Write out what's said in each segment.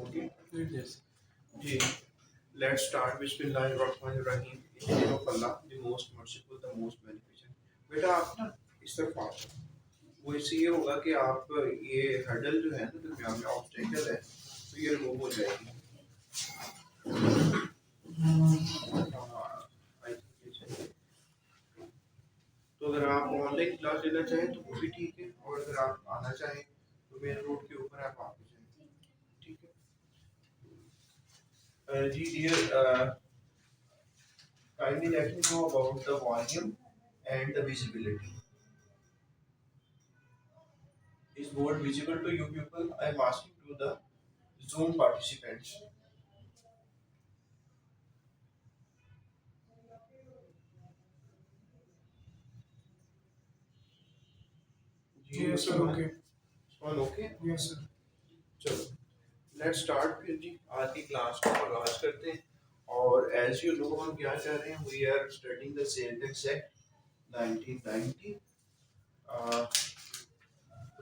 Okay Yes. जी, let's start. बिस्मिल्लाहिर्रहमानिर्रहीम। In the name of Allah, the most merciful, the most beneficent। बेटा आप ना इस तरफ आओ। वो इससे ये होगा कि आप ये हर्डल जो है ना दरमियान में ऑब्स्टेकल है तो ये रिमूव हो जाएगी। हाँ, I think ये चाहिए। तो अगर आप ऑनलाइन क्लास लेना चाहें तो वो भी ठीक है, और अगर आप आना चाहें तो मेन रोड के ऊपर आप आ भी जाएं। ठीक है जी dear, kindly let me know about the volume and the visibility. Is board visible to you people? I am asking to the Zoom participants. Yes, sir. Okay. One okay? Yes, sir. चलो let's start फिर जी आज की class को आगाज करते हैं। और as you know हम क्या कर रहे हैं, we are studying the sale tax act 1990।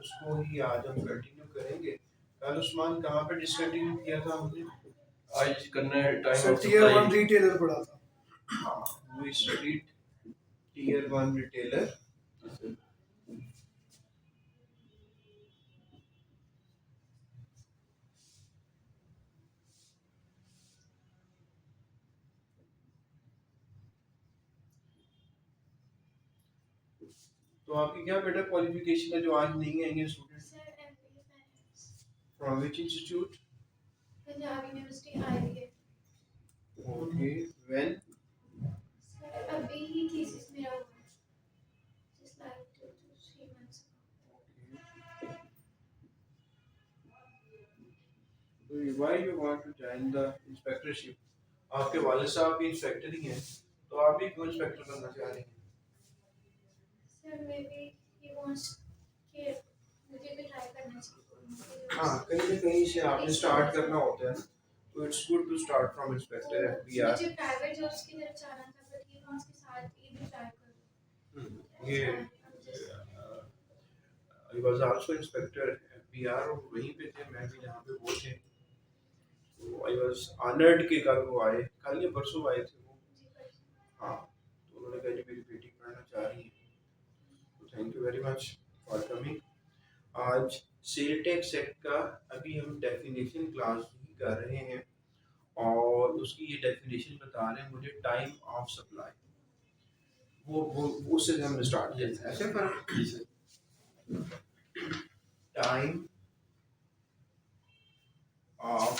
उसको ही आज हम कंटिन्यू करेंगे। कल उस्मान कहाँ पे डिसकंटिन्यू किया था हमने? आज करना है time sir of tier one supply. Retailer पढ़ा था। हाँ, वी स्टडीड टीयर 1 रिटेलर। तो आपकी क्या बेटा क्वालिफिकेशन है जो आज नहीं आएंगे student? Sir MBA finance from which institute? Punjab university IBA. Okay when? Sir अभी ही थीसिस मेरा हुआ है, जस्ट लाइक 2 to 3 months तो why you want to join the inspectorship? आपके वालिद साहब भी इंस्पेक्टर ही हैं, तो आप भी क्यों इंस्पेक्टर बनना चाह रहे हैं? Sir may be he wants कि मुझे भी ट्राई करना चाहिए। हाँ, कहीं ना कहीं से आपने स्टार्ट करना होता है ना, तो it's good to start from inspector FBR. मुझे प्राइवेट जॉब्स की तरफ जाना था, बट ही वांट्स के साथ ये भी ट्राई करूं। ये I was also inspector FBR, और वहीं पे थे मैं भी जहाँ पे वो थे। तो आई वाज ऑनर्ड के कल वो आए, कल या परसों आए थे वो। हाँ, तो उन्होंने कहा जी मेरी बेटी पढ़ना चाह रही है, तो thank you very much for coming. आज सेल टैक्स एक्ट का अभी हम डेफिनेशन क्लास ही कर रहे हैं, और उसकी ये डेफिनेशन बता रहे हैं मुझे टाइम ऑफ सप्लाई। वो उससे हम स्टार्ट करते हैं। ऐसे पर टाइम ऑफ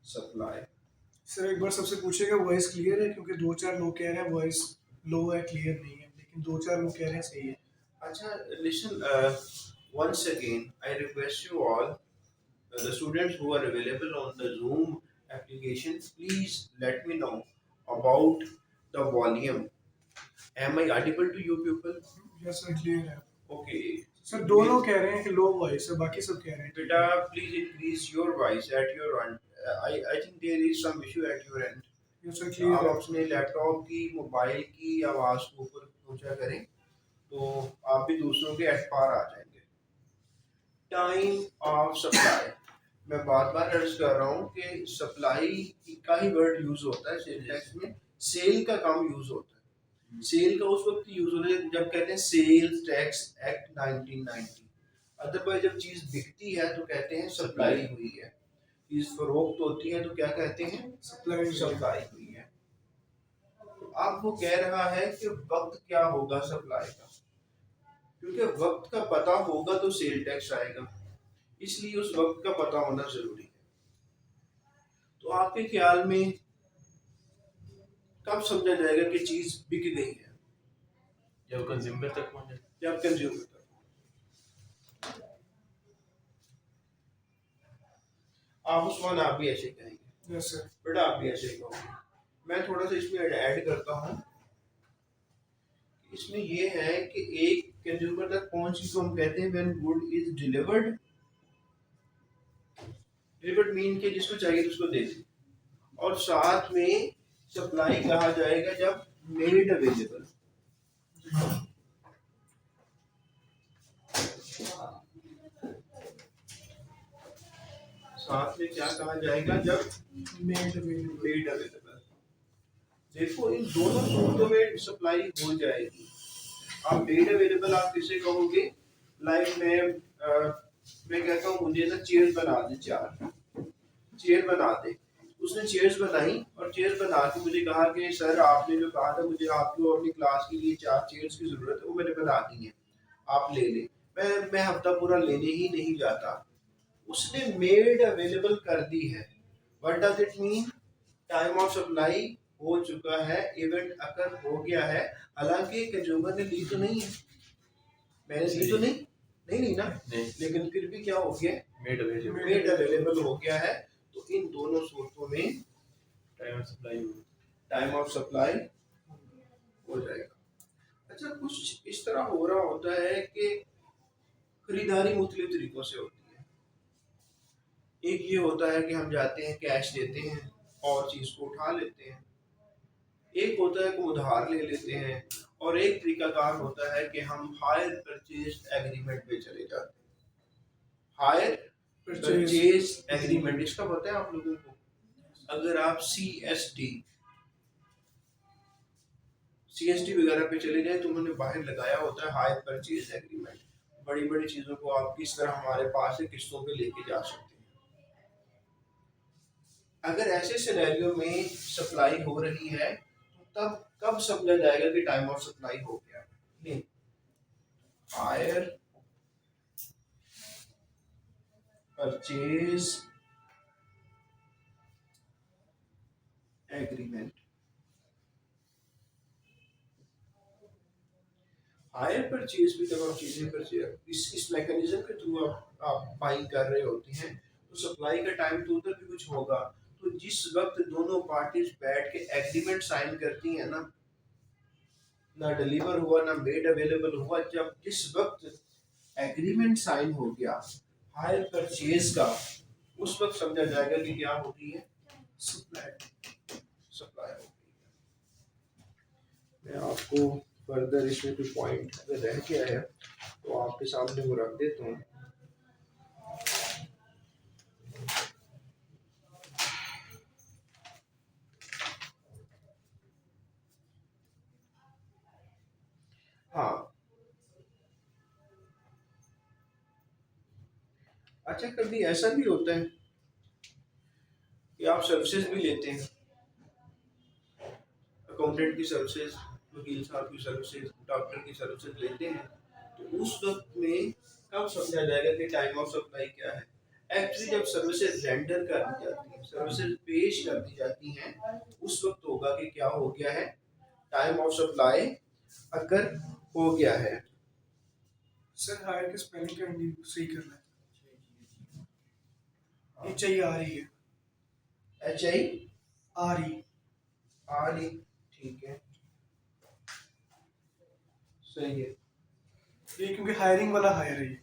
सप्लाई। सर एक बार सबसे पूछेगा वॉइस क्लियर है, क्योंकि 2-4 लोग कह रहे हैं वॉइस लो है, क्लियर नहीं है, लेकिन 2-4 लोग कह रहे हैं सही है। अच्छा listen, once again I request you all, the students who are available on the Zoom application, please let me know about the volume. Am I audible to you people? Yes sir clear है। Okay. Sir दोनों कह रहे हैं कि low voice है, बाकी सब कह रहे हैं Beta, please increase your voice at your end. I think there is some issue at your end. Yes sir आप क्लियर है। अपने लैपटॉप की, मोबाइल की आवाज़ को ऊपर ऊंचा करें तो आप भी दूसरों के एट पार आ जाएंगे। टाइम ऑफ सप्लाई, मैं बार बार अर्ज कर रहा हूँ कि सप्लाई का ही वर्ड यूज होता है सेल टैक्स में, सेल का कम यूज होता है। सेल का उस वक्त यूज होता है जब कहते हैं सेल्स टैक्स एक्ट 1990। अदरवाइज जब चीज बिकती है तो कहते हैं सप्लाई हुई है, चीज फरोख्त होती है तो क्या कहते हैं? सप्लाई हुई है। तो अब वो कह रहा है कि वक्त क्या होगा सप्लाई का, क्योंकि वक्त का पता होगा तो सेल टैक्स आएगा, इसलिए उस वक्त का पता होना जरूरी है। तो आपके ख्याल में कब समझा जाएगा कि चीज बिक गई है? जब कंज्यूमर तक पहुंचे। जब कंज्यूमर तक। आप उस्मान आप भी ऐसे कहेंगे? Yes sir. बेटा आप भी ऐसे ही कहोगे। मैं थोड़ा सा इसमें ऐड करता हूँ। इसमें ये है कि एक कंज्यूमर तक पहुंची तो हम कहते हैं when good is delivered. Delivered mean के जिसको चाहिए उसको दे दें, और साथ में सप्लाई कहा जाएगा जब मेड अवेलेबल। साथ में क्या कहा जाएगा जब मेड अवेलेबल। Made available. देखो इन दोनों सूरतों में सप्लाई हो जाएगी। आप मेड अवेलेबल आप किसे कहोगे? लाइक मैं कहता हूँ मुझे ना चेयर बना दे, 4 चेयर बना दे। उसने चेयर्स बनाई और चेयर बना के मुझे कहा कि सर आपने जो कहा था मुझे आपको अपनी क्लास के लिए 4 चेयर्स की जरूरत है, वो मैंने बना दी है, आप ले लें। मैं हफ्ता पूरा लेने ही नहीं जाता। उसने मेड अवेलेबल कर दी है। What does it mean? Time of supply हो चुका है, इवेंट अकर हो गया है। हालांकि कंज्यूमर ने ली तो नहीं है, मैंने ली तो नहीं ली ना, नहीं, लेकिन फिर भी क्या हो गया? मेड अवेलेबल, मेड अवेलेबल हो गया है। तो इन दोनों सूरतों में टाइम ऑफ सप्लाई हो। टाइम ऑफ सप्लाई हो जाएगा। अच्छा, कुछ इस तरह हो रहा होता है कि खरीदारी मुख्तलिफ तरीकों से होती है। एक ये होता है कि हम जाते हैं, कैश देते हैं और चीज़ को उठा लेते हैं। एक होता है कि उधार ले लेते हैं, और एक तरीकाकार होता है कि हम हायर परचेज एग्रीमेंट पे चले जाते हैं। हायर परचेज एग्रीमेंट, इसका पता है आप लोगों को? अगर आप सीएसटी वगैरह पे चले जाए तो उन्होंने बाहर लगाया होता है हायर परचेज एग्रीमेंट। बड़ी बड़ी चीज़ों को आप किस तरह हमारे पास से किस्तों पे लेके जा सकते हैं। अगर ऐसे सिनेरियो में सप्लाई हो रही है तो तब कब समझा जाएगा कि टाइम ऑफ सप्लाई हो गया? नहीं, higher purchase agreement. Hire purchase भी जब आप चीजें परचेज इस मैकेनिज्म के थ्रू आप बाइंग कर रहे होते हैं तो सप्लाई का टाइम तो उधर भी कुछ होगा। तो जिस वक्त दोनों पार्टीज बैठ के एग्रीमेंट साइन करती हैं ना डिलीवर हुआ ना मेड अवेलेबल हुआ, जब जिस वक्त एग्रीमेंट साइन हो गया हायर परचेज का, उस वक्त समझा जाएगा कि क्या हो रही है? सप्लाई हो गई है। मैं आपको फर्दर इसमें कोई पॉइंट अगर रह गया है तो आपके सामने वो रख देता हूँ। हाँ, अच्छा, कभी ऐसा भी होता है कि आप सर्विसेज भी लेते हैं, अकाउंटेंट की सर्विसेज, वकील साहब की सर्विसेज, डॉक्टर की सर्विसेज लेते हैं, तो उस वक्त में कब समझा जाएगा कि टाइम ऑफ सप्लाई क्या है? एक्चुअली जब सर्विसेज रेंडर कर दी जाती है, सर्विसेज पेश कर दी जाती हैं, उस वक्त होगा कि क्या हो गया है? टाइम ऑफ सप्लाई अगर हो गया है। सर हायर की स्पेलिंग का हिंदी सही करना है। HIRE है। HIRE, ठीक है, सही है। ये क्योंकि हायरिंग वाला हायर है ये।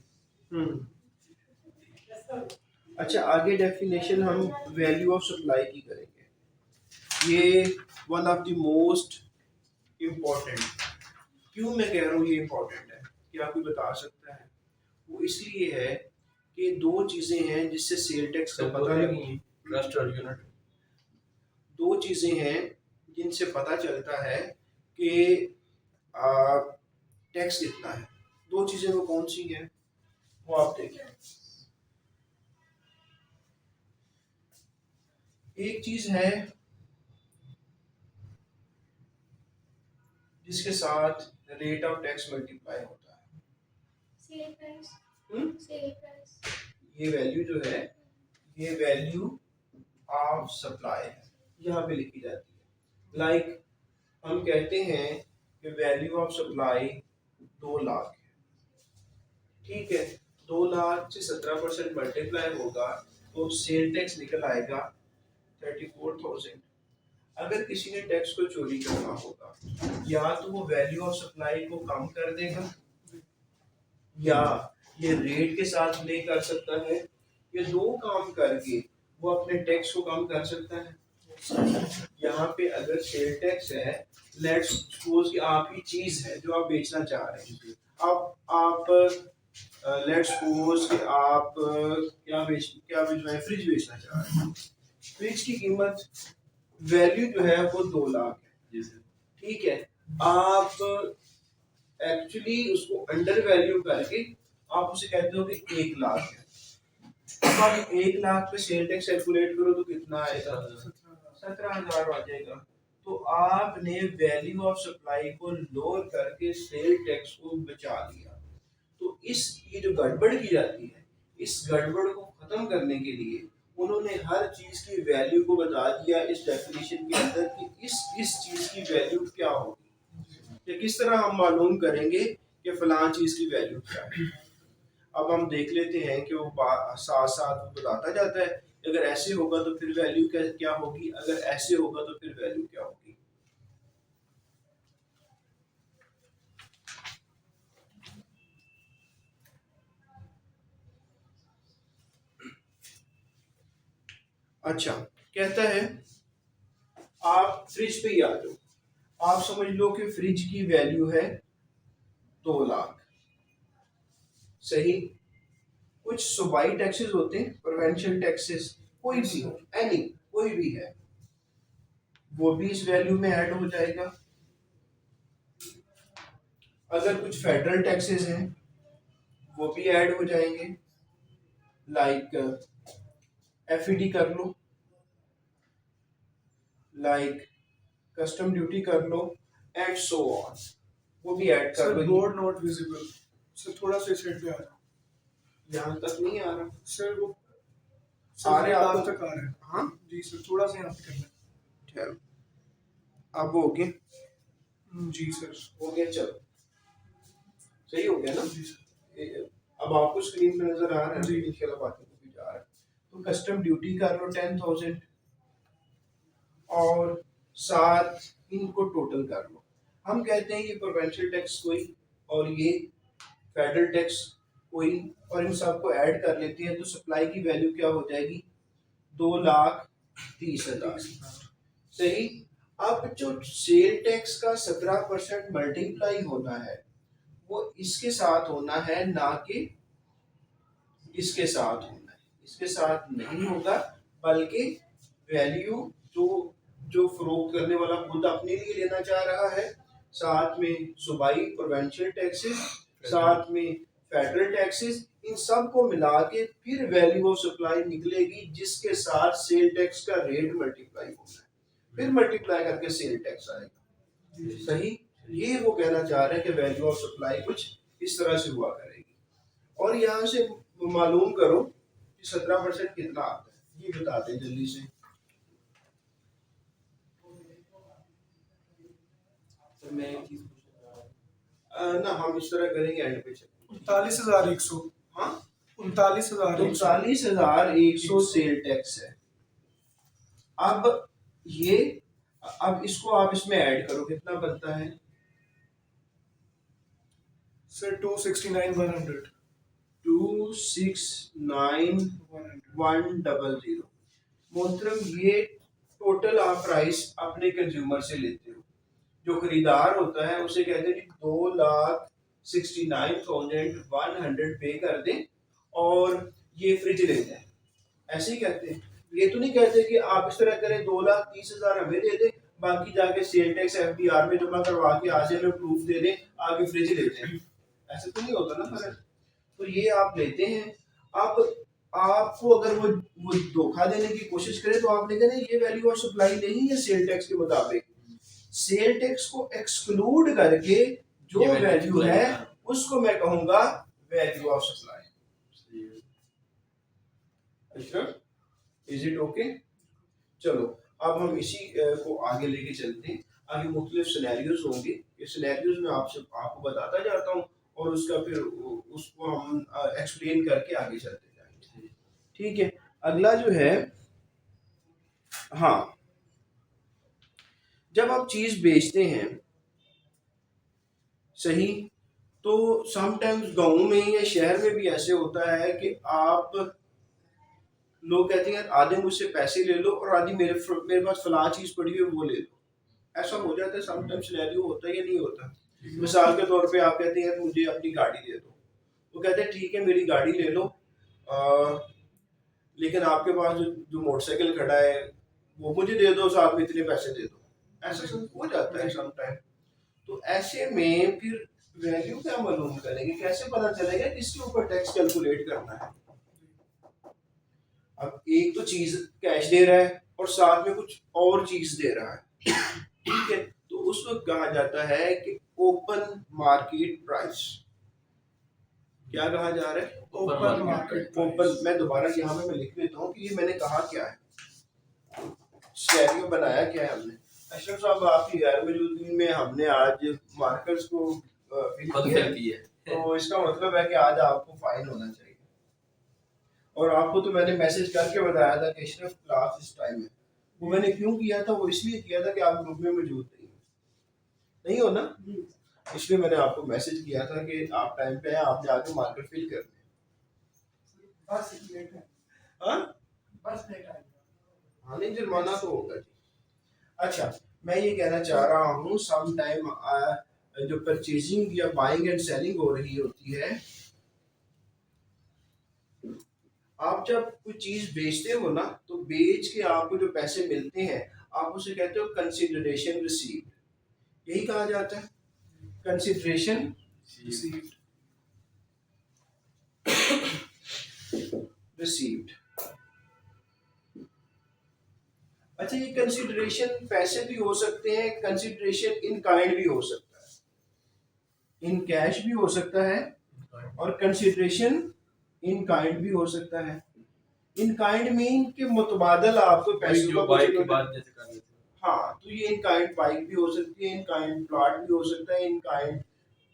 अच्छा, आगे डेफिनेशन हम वैल्यू ऑफ सप्लाई की करेंगे। ये one of the most important. क्यों मैं कह रहा हूँ ये इम्पोर्टेंट है, क्या कोई बता सकता है? वो इसलिए है कि 2 चीजें हैं जिससे सेल टैक्स का पता नहीं। ट्रस्ट और यूनिट। 2 चीजें हैं जिनसे पता चलता है कि टैक्स कितना है। 2 चीजें वो कौन सी हैं वो आप देखिए। एक चीज है जिसके साथ रेट ऑफ टैक्स मल्टीप्लाई होता है। Sale price. ये वैल्यू जो है, ये वैल्यू ऑफ सप्लाई है, यहाँ पे लिखी जाती है। लाइक हम कहते हैं कि वैल्यू ऑफ सप्लाई 2 लाख है, ठीक है। 2 लाख से 17% मल्टीप्लाई होगा तो सेल टैक्स निकल आएगा 34,000। अगर किसी ने टैक्स को चोरी करना होगा, या तो वो वैल्यू ऑफ सप्लाई को कम कर देगा, या ये रेट के साथ प्ले कर सकता है, ये 2 काम करके वो अपने टैक्स को कम कर सकता है। यहाँ पे अगर सेल टैक्स है, लेट्स सपोज कि आपकी चीज है जो आप बेचना चाह रहे हैं, अब आप लेट्स सपोज कि आप क्या बेचना है, फ्रिज बेचना चाह रहे हैं। फ्रिज की कीमत वैल्यू जो है वो 2 लाख है, जी सर। ठीक है। आप एक्चुअली उसको अंडर वैल्यू करके आप उसे कहते हो कि 1 लाख है। अब आप 1 लाख पे सेल टैक्स कैलकुलेट करो तो कितना आएगा? 17,000 आ जाएगा। तो आपने वैल्यू ऑफ सप्लाई को लोअर करके सेल टैक्स को बचा लिया। तो ये जो गड़बड़ की जाती है, इस गड़बड़ को खत्म करने के लिए उन्होंने हर चीज की वैल्यू को बता दिया इस डेफिनेशन के अंदर कि इस चीज की वैल्यू क्या होगी, या किस तरह हम मालूम करेंगे कि फलां चीज की वैल्यू क्या है। अब हम देख लेते हैं कि वो साथ साथ वो बताता जाता है, अगर ऐसे होगा तो फिर वैल्यू क्या होगी, अगर ऐसे होगा तो फिर वैल्यू क्या होगी। अच्छा, कहता है आप फ्रिज पे ही आ जाओ। आप समझ लो कि फ्रिज की वैल्यू है 2 लाख, सही। कुछ सूबाई टैक्सेस होते हैं, प्रोविंशियल टैक्सेस, कोई भी हो, एनी कोई भी है, वो भी इस वैल्यू में ऐड हो जाएगा। अगर कुछ फेडरल टैक्सेस हैं वो भी ऐड हो जाएंगे, लाइक एफईडी कर लो, लाइक कस्टम ड्यूटी कर लो, एंड सो ऑन, वो भी ऐड कर sir low. Board not visible. Sir थोड़ा सा इस साइड पे आ जाओ। यहाँ तक नहीं आ रहा सर वो आ रहे आप आपको? तक आ रहा है। हाँ जी सर थोड़ा सा यहाँ पे करना चलो, अब हो गया, है। जी सर। हो गया, चलो सही हो गया ना। जी सर। अब आपको स्क्रीन पे नजर आ रहा है जी। इंशाल्लाह, बाकी को भी जा रहा है। तो कस्टम ड्यूटी कर लो 10,000 और साथ इनको टोटल कर लो। हम कहते हैं ये प्रोविंशियल टैक्स कोई और ये फेडरल टैक्स कोई, और इन सबको ऐड कर लेते हैं तो सप्लाई की वैल्यू क्या हो जाएगी? 2,30,000, सही। अब जो सेल टैक्स का 17% मल्टीप्लाई होना है वो इसके साथ होना है, ना कि इसके साथ होना है। इसके साथ नहीं होगा, बल्कि वैल्यू जो जो फरोख्त करने वाला खुद अपने लिए लेना चाह रहा है, साथ में सूबाई प्रोविंशियल टैक्सेस, साथ में फेडरल टैक्सेस, इन सब को मिला के फिर वैल्यू ऑफ सप्लाई निकलेगी, जिसके साथ सेल टैक्स का रेट मल्टीप्लाई होना है, फिर मल्टीप्लाई करके सेल टैक्स आएगा, सही। ये वो कहना चाह रहे हैं कि वैल्यू ऑफ सप्लाई कुछ इस तरह से हुआ करेगी। और यहाँ से मालूम करो कि 17% कितना आता है, ये बताते हैं जल्दी से। सर मैं एक चीज पूछना चाह रहा हूँ। ना हम इस तरह करेंगे, एंड पे चलेंगे। 39,100। हाँ, 39,100। 39,100 सेल टैक्स है। अब ये, अब इसको आप इसमें ऐड करो, कितना बनता है? सर 269,100। 269,100। मोहतरम, ये टोटल आप प्राइस अपने कंज्यूमर से लेते हो। जो खरीदार होता है उसे कहते हैं कि 2,69,100 पे कर दें और ये फ्रिज ले जाए, ऐसे ही कहते हैं। ये तो नहीं कहते कि आप इस तरह करें 2,30,000 हमें दे दें, बाकी जाके सेल टैक्स FDR में जमा करवा के आज हमें प्रूफ दे दें, आगे फ्रिज ले जाए, ऐसे तो नहीं होता ना फर्क। तो ये आप लेते हैं। अब आपको अगर वो धोखा देने की कोशिश करे तो आपने कहना ये वैल्यू ऑफ सप्लाई नहीं है सेल टैक्स के मुताबिक। सेल टैक्स को एक्सक्लूड करके जो वैल्यू है उसको मैं कहूंगा वैल्यू ऑफ सप्लाई। अच्छा, इज इट ओके? चलो अब हम इसी को आगे लेके चलते हैं। आगे मुख्तलिफ सिनेरियोज होंगे, ये सिनेरियोज में आपको बताता जाता हूँ और उसका फिर उसको हम एक्सप्लेन करके आगे चलते जाएंगे, ठीक है। अगला जो है, हाँ, जब आप चीज बेचते हैं, सही, तो समटाइम्स गाँव में या शहर में भी ऐसे होता है कि आप लोग कहते हैं आधे मुझसे पैसे ले लो और आधी मेरे पास फलां चीज पड़ी है वो ले लो। ऐसा हो जाता है, समटाइम्स सिनेरियो होता है या नहीं होता। मिसाल के तौर पे आप कहते हैं मुझे अपनी गाड़ी दे दो, वो कहते हैं ठीक है मेरी गाड़ी ले लो, लेकिन आपके पास जो जो मोटरसाइकिल खड़ा है वो मुझे दे दो, साथ में इतने पैसे दे दो। ऐसा सब हो जाता है सम टाइम। तो ऐसे में फिर वैल्यू क्या मालूम करेंगे, कैसे पता चलेगा किसके ऊपर टैक्स कैलकुलेट करना है। अब एक तो चीज कैश दे रहा है और साथ में कुछ और चीज दे रहा है, ठीक है, तो उस वक्त कहा जाता है कि ओपन मार्केट प्राइस। क्या कहा जा रहा है? Open market open. मैं दोबारा यहाँ पे मैं लिख देता हूँ कि ये मैंने कहा क्या है, स्टेरियो बनाया क्या है हमने। अशरफ साहब आपकी गैर मौजूदगी में हमने आज मार्कर्स को फिल किया है, तो इसका मतलब है कि आज आपको फाइन होना चाहिए। और आपको तो मैंने मैसेज करके बताया था कि अशरफ क्लास इस टाइम है। वो मैंने क्यों किया था, वो इसलिए किया था कि आप ग्रुप में मौजूद नहीं हो ना, इसलिए मैंने आपको मैसेज किया था कि आप टाइम पे हैं, आपने आके मार्कर फिल कर दिया। बस लेट है, हाँ बस लेट है। हाँ, नहीं जुर्माना तो होगा जी। अच्छा, मैं ये कहना चाह रहा हूँ सम टाइम जो परचेजिंग या बाइंग एंड सेलिंग हो रही होती है, आप जब कोई चीज बेचते हो ना, तो बेच के आपको जो पैसे मिलते हैं आप उसे कहते हो कंसिडरेशन रिसीव्ड, यही कहा जाता है कंसिडरेशन रिसीव्ड। अच्छा, ये कंसिडरेशन पैसे भी हो सकते हैं, कंसिडरेशन इन काइंड भी हो सकता है, इन कैश भी हो सकता है और कंसिडरेशन इन काइंड भी हो सकता है। इन काइंड मीन के मुतबादल आपको पैसे जो बाइक की बात जैसे कर रहे थे। हाँ, तो ये इन काइंड बाइक भी हो सकती है, इन काइंड प्लॉट भी हो सकता है, इन काइंड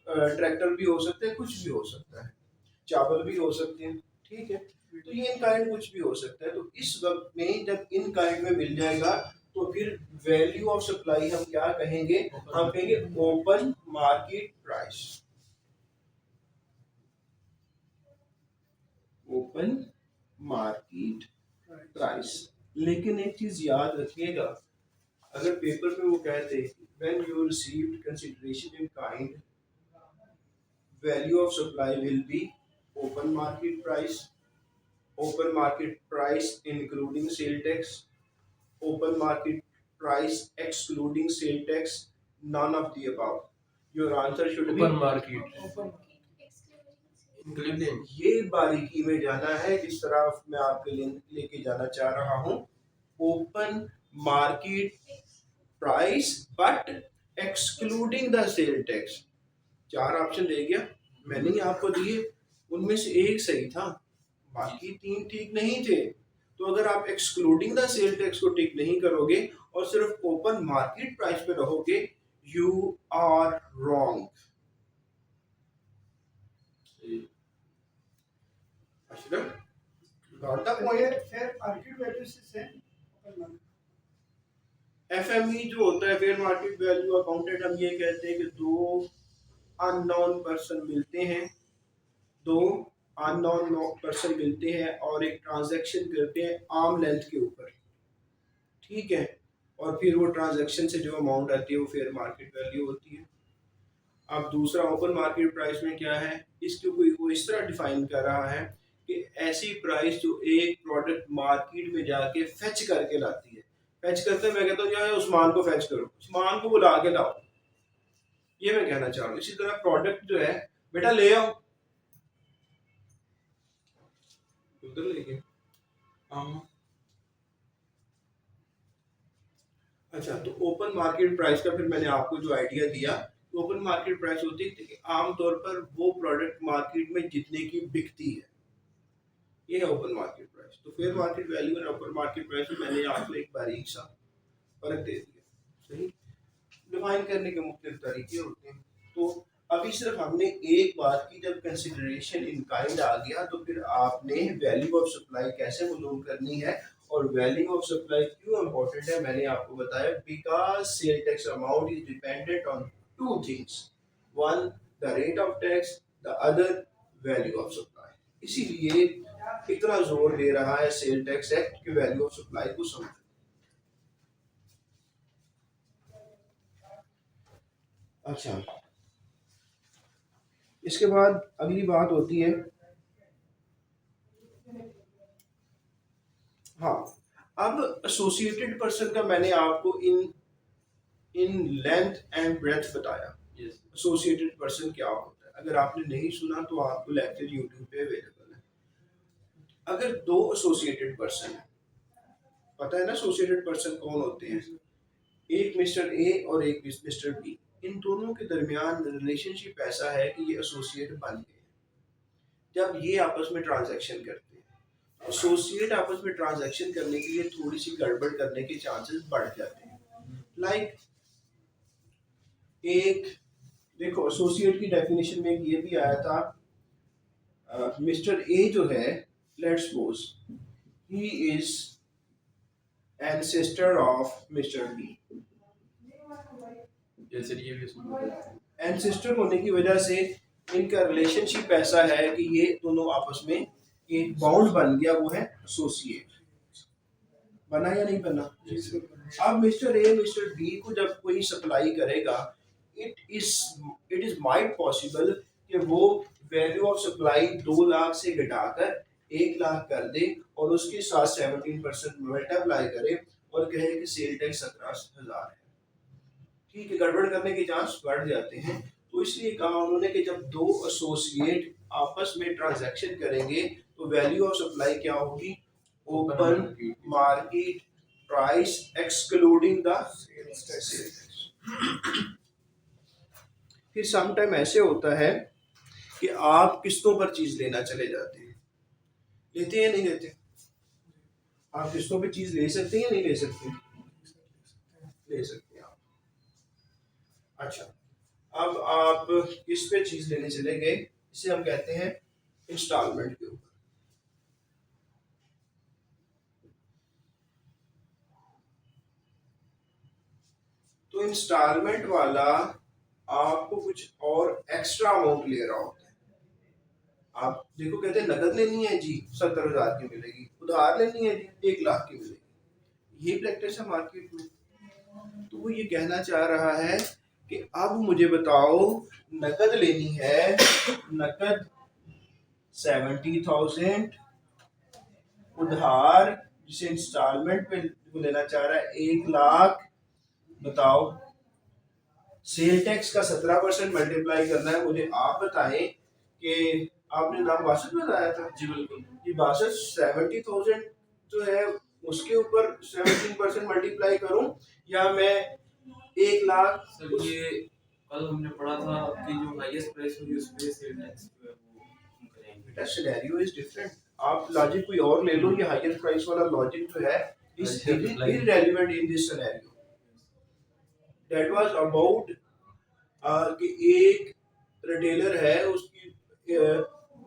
ट्रैक्टर भी हो सकते हैं, कुछ भी हो सकता है, चावल भी हो सकते हैं, ठीक है। तो ये इन काइंड कुछ भी हो सकता है। तो इस वक्त में जब इन काइंड में मिल जाएगा तो फिर वैल्यू ऑफ सप्लाई हम क्या कहेंगे, हम कहेंगे open market price. Open market price. लेकिन एक चीज याद रखिएगा, अगर पेपर पे वो कहते when you received consideration in kind, value of supply will be open market price, open market price including sale tax, open market price excluding sale tax, none of the above. Your answer should be open market including. ये बारीकी में जाना है जिस तरह मैं आपके लिए लेके जाना चाह रहा हूँ। Open market price but excluding the sale tax. 4 option दे गया मैंने ही आपको दिए, उनमें से एक सही था, बाकी 3 ठीक नहीं थे। तो अगर आप एक्सक्लूडिंग द सेल टैक्स को टिक नहीं करोगे और सिर्फ ओपन मार्केट प्राइस पे रहोगे, you are wrong. Got the point. Fair market value से सेम ओपन मार्केट। एफएमई जो होता है फेयर मार्केट वैल्यू अकाउंटेंट, हम ये कहते हैं कि 2 अननोन पर्सन मिलते हैं, 2 अननोन पर्सन मिलते हैं और एक ट्रांजैक्शन करते हैं आर्म लेंथ के ऊपर, ठीक है, और फिर वो ट्रांजैक्शन से जो अमाउंट आती है वो फेयर मार्केट वैल्यू होती है। अब दूसरा ओपन मार्केट प्राइस में क्या है, इसको कोई वो इस तरह डिफाइन कर रहा है कि ऐसी प्राइस जो एक प्रोडक्ट मार्केट में जाके फेच करके लाती है। फेच करते मैं कहता हूँ यार उस्मान को फेच करो, उस्मान को बुला के लाओ, ये मैं कहना चाह रहा हूँ। इसी तरह प्रोडक्ट जो है बेटा ले आओ, उधर लेके। अच्छा, तो ओपन मार्केट प्राइस का फिर मैंने आपको जो आइडिया दिया, ओपन मार्केट प्राइस होती है कि आमतौर पर वो प्रोडक्ट मार्केट में जितने की बिकती है, ये है ओपन मार्केट प्राइस। तो फेयर मार्केट वैल्यू और ओपन मार्केट प्राइस में मैंने आपको एक बारीक सा फर्क दे दिया, सही। डिफाइन करने के मुख्तलिफ तरीके होते हैं। तो अभी सिर्फ हमने एक बात की, जब कंसिडरेशन इन काइंड आ गया तो फिर आपने वैल्यू ऑफ सप्लाई कैसे मालूम करनी है, और वैल्यू ऑफ सप्लाई क्यों इम्पोर्टेंट है मैंने आपको बताया, because sale tax amount is dependent on 2 things, one the rate of tax, the other value of supply. इसीलिए इतना जोर दे रहा है सेल टैक्स एक्ट की वैल्यू ऑफ सप्लाई को समझो। अच्छा, इसके बाद अगली बात होती है, हाँ, अब एसोसिएटेड पर्सन का मैंने आपको इन इन लेंथ एंड ब्रेथ बताया। Yes. एसोसिएटेड पर्सन क्या होता है, अगर आपने नहीं सुना तो आपको लेक्चर यूट्यूब पे अवेलेबल है। अगर दो एसोसिएटेड पर्सन है, पता है ना एसोसिएटेड पर्सन कौन होते हैं, एक मिस्टर ए और एक मिस्टर बी, इन दोनों के दरमियान रिलेशनशिप ऐसा है कि ये एसोसिएट बन गए। जब ये आपस में ट्रांजैक्शन करते हैं, एसोसिएट आपस में ट्रांजैक्शन करने के लिए थोड़ी सी गड़बड़ करने के चांसेस बढ़ जाते हैं। लाइक एक देखो, एसोसिएट की डेफिनेशन में ये भी आया था, मिस्टर ए जो है, let's suppose he is ancestor of mister B. Yes, sir, ये भी उसमें एंसेस्टर होने की वजह से इनका रिलेशनशिप ऐसा है कि ये दोनों आपस में एक बॉन्ड बन गया, वो है एसोसिएट। बना या नहीं बना? अब मिस्टर ए मिस्टर बी को जब कोई सप्लाई करेगा, इट इज माइट पॉसिबल कि वो वैल्यू ऑफ सप्लाई 2 लाख से घटाकर 1 लाख कर दे और उसके साथ 17% मल्टीप्लाई करे और कहे कि सेल टैक्स 17,000 है। ठीक है, गड़बड़ करने के चांस बढ़ जाते हैं। तो इसलिए कहा उन्होंने कि जब दो एसोसिएट आपस में ट्रांजैक्शन करेंगे तो वैल्यू ऑफ सप्लाई क्या होगी, open market price excluding the sales tax. फिर सम टाइम ऐसे होता है कि आप किस्तों पर चीज लेना चले जाते हैं, लेते हैं या नहीं लेते? आप किस्तों पे चीज ले सकते हैं या नहीं ले सकते? ले सकते हैं आप। अच्छा, अब आप किस पे चीज लेने चले गए, इसे हम कहते हैं इंस्टॉलमेंट के ऊपर। तो इंस्टॉलमेंट वाला आपको कुछ और एक्स्ट्रा अमाउंट ले रहा होता है। आप देखो, कहते हैं नकद लेनी है जी 70,000 की मिलेगी, उधार लेनी है जी 1 लाख की मिलेगी। ये प्रैक्टिस है मार्केट में। तो वो ये कहना चाह रहा है कि अब मुझे बताओ, नकद लेनी है, नकद 70,000, उधार जिसे इंस्टॉलमेंट पे लेना चाह रहा है 1 लाख। बताओ, सेल टैक्स का 17% मल्टीप्लाई करना है। मुझे आप बताएं कि आपने नाम बासठ बताया था जी बिल्कुल। ये 70,000 जो है उसके ऊपर 17% मल्टीप्लाई करूं, या मैं 1 लाख? सर ये कल हमने पढ़ा था कि जो हाईएस्ट प्राइस होगी उस पे सेल टैक्स जो है वो हम करेंगे। बेटा सिनेरियो इज डिफरेंट। आप लॉजिक कोई और ले लो, ये हाईएस्ट प्राइस वाला लॉजिक जो है is irrelevant in this scenario. That was about कि एक रिटेलर है, उसकी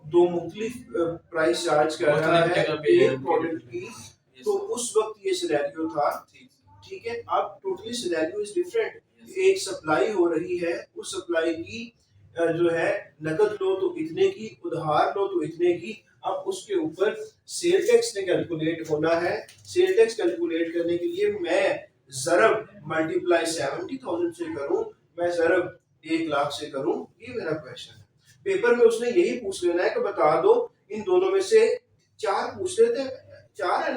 दो मुख्तलिफ प्राइस चार्ज कर रहा है एक प्रोडक्ट की, तो उस वक्त ये सिनेरियो था। ठीक है, अब टोटली सिनेरियो इज डिफरेंट। एक सप्लाई हो रही है, उस सप्लाई की जो है नकद लो तो इतने की, उधार लो तो इतने की। अब उसके ऊपर सेल टैक्स ने कैलकुलेट होना है। सेल टैक्स कैलकुलेट करने के लिए मैं ज़रब मल्टीप्लाई 70,000 से करूं, मैं ज़रब 1 लाख से करूं, ये मेरा क्वेश्चन है। पेपर में उसने यही पूछ लेना है कि बता दो इन दोनों में से 4 पूछ लेते हैं, 4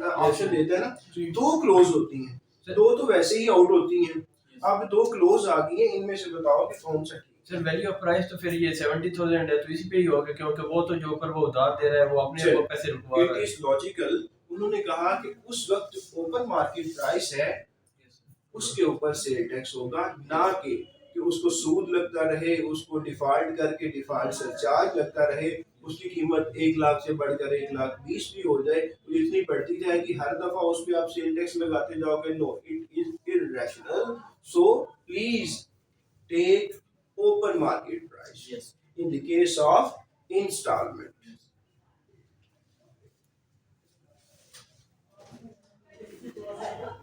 ऑप्शन देते हैं ना, 2 क्लोज होती हैं, 2 तो वैसे ही आउट होती हैं। अब 2 क्लोज आ गई हैं, इनमें से बताओ कि कौन सा ठीक है। सर वैल्यू ऑफ प्राइस तो फिर ये 70,000 है तो इसी पे ही होगा, क्योंकि वो तो जो ऊपर वो उधार दे रहा है वो अपने वो पैसे रुकवा रहा इट है। Is logical. उन्होंने कहा कि उस वक्त ओपन मार्केट प्राइस है, उसके ऊपर सेल टैक्स होगा, ना कि उसको सूद लगता रहे, उसको डिफॉल्ट करके डिफॉल्ट सरचार्ज लगता रहे, उसकी कीमत 1 लाख से बढ़कर 1,20,000 भी हो जाए तो इतनी बढ़ती जाए कि हर दफा उस पर आप सेल टैक्स लगाते जाओगे। No, it is irrational. So please take open market price in the case of instalment.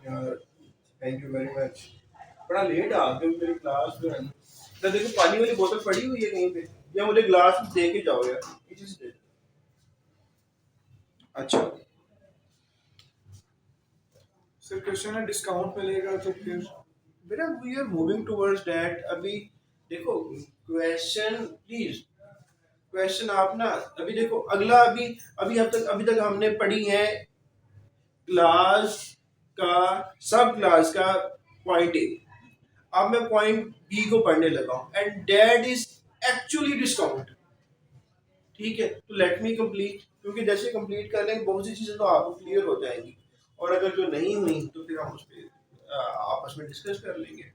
यार थैंक यू वेरी मच। बड़ा लेट आ गए मेरी क्लास में। तो देखो पानी वाली बोतल पड़ी हुई है कहीं पे, या मुझे ग्लास दे के जाओ यार। It is there. अच्छा सर क्वेश्चन है डिस्काउंट मिलेगा तो फिर बेटा we are moving towards that. अभी देखो क्वेश्चन प्लीज, क्वेश्चन आप ना अभी देखो अगला, अभी तक हमने पढ़ी है क्लास का, सब क्लास का पॉइंट ए। अब मैं पॉइंट बी को पढ़ने लगा हूं, and that is actually discount. ठीक है, तो लेट मी कंप्लीट, क्योंकि जैसे कंप्लीट कर लेंगे बहुत सी चीजें तो आपको क्लियर हो जाएंगी, और अगर जो नहीं हुई तो फिर हम उस पर आपस में डिस्कस कर लेंगे।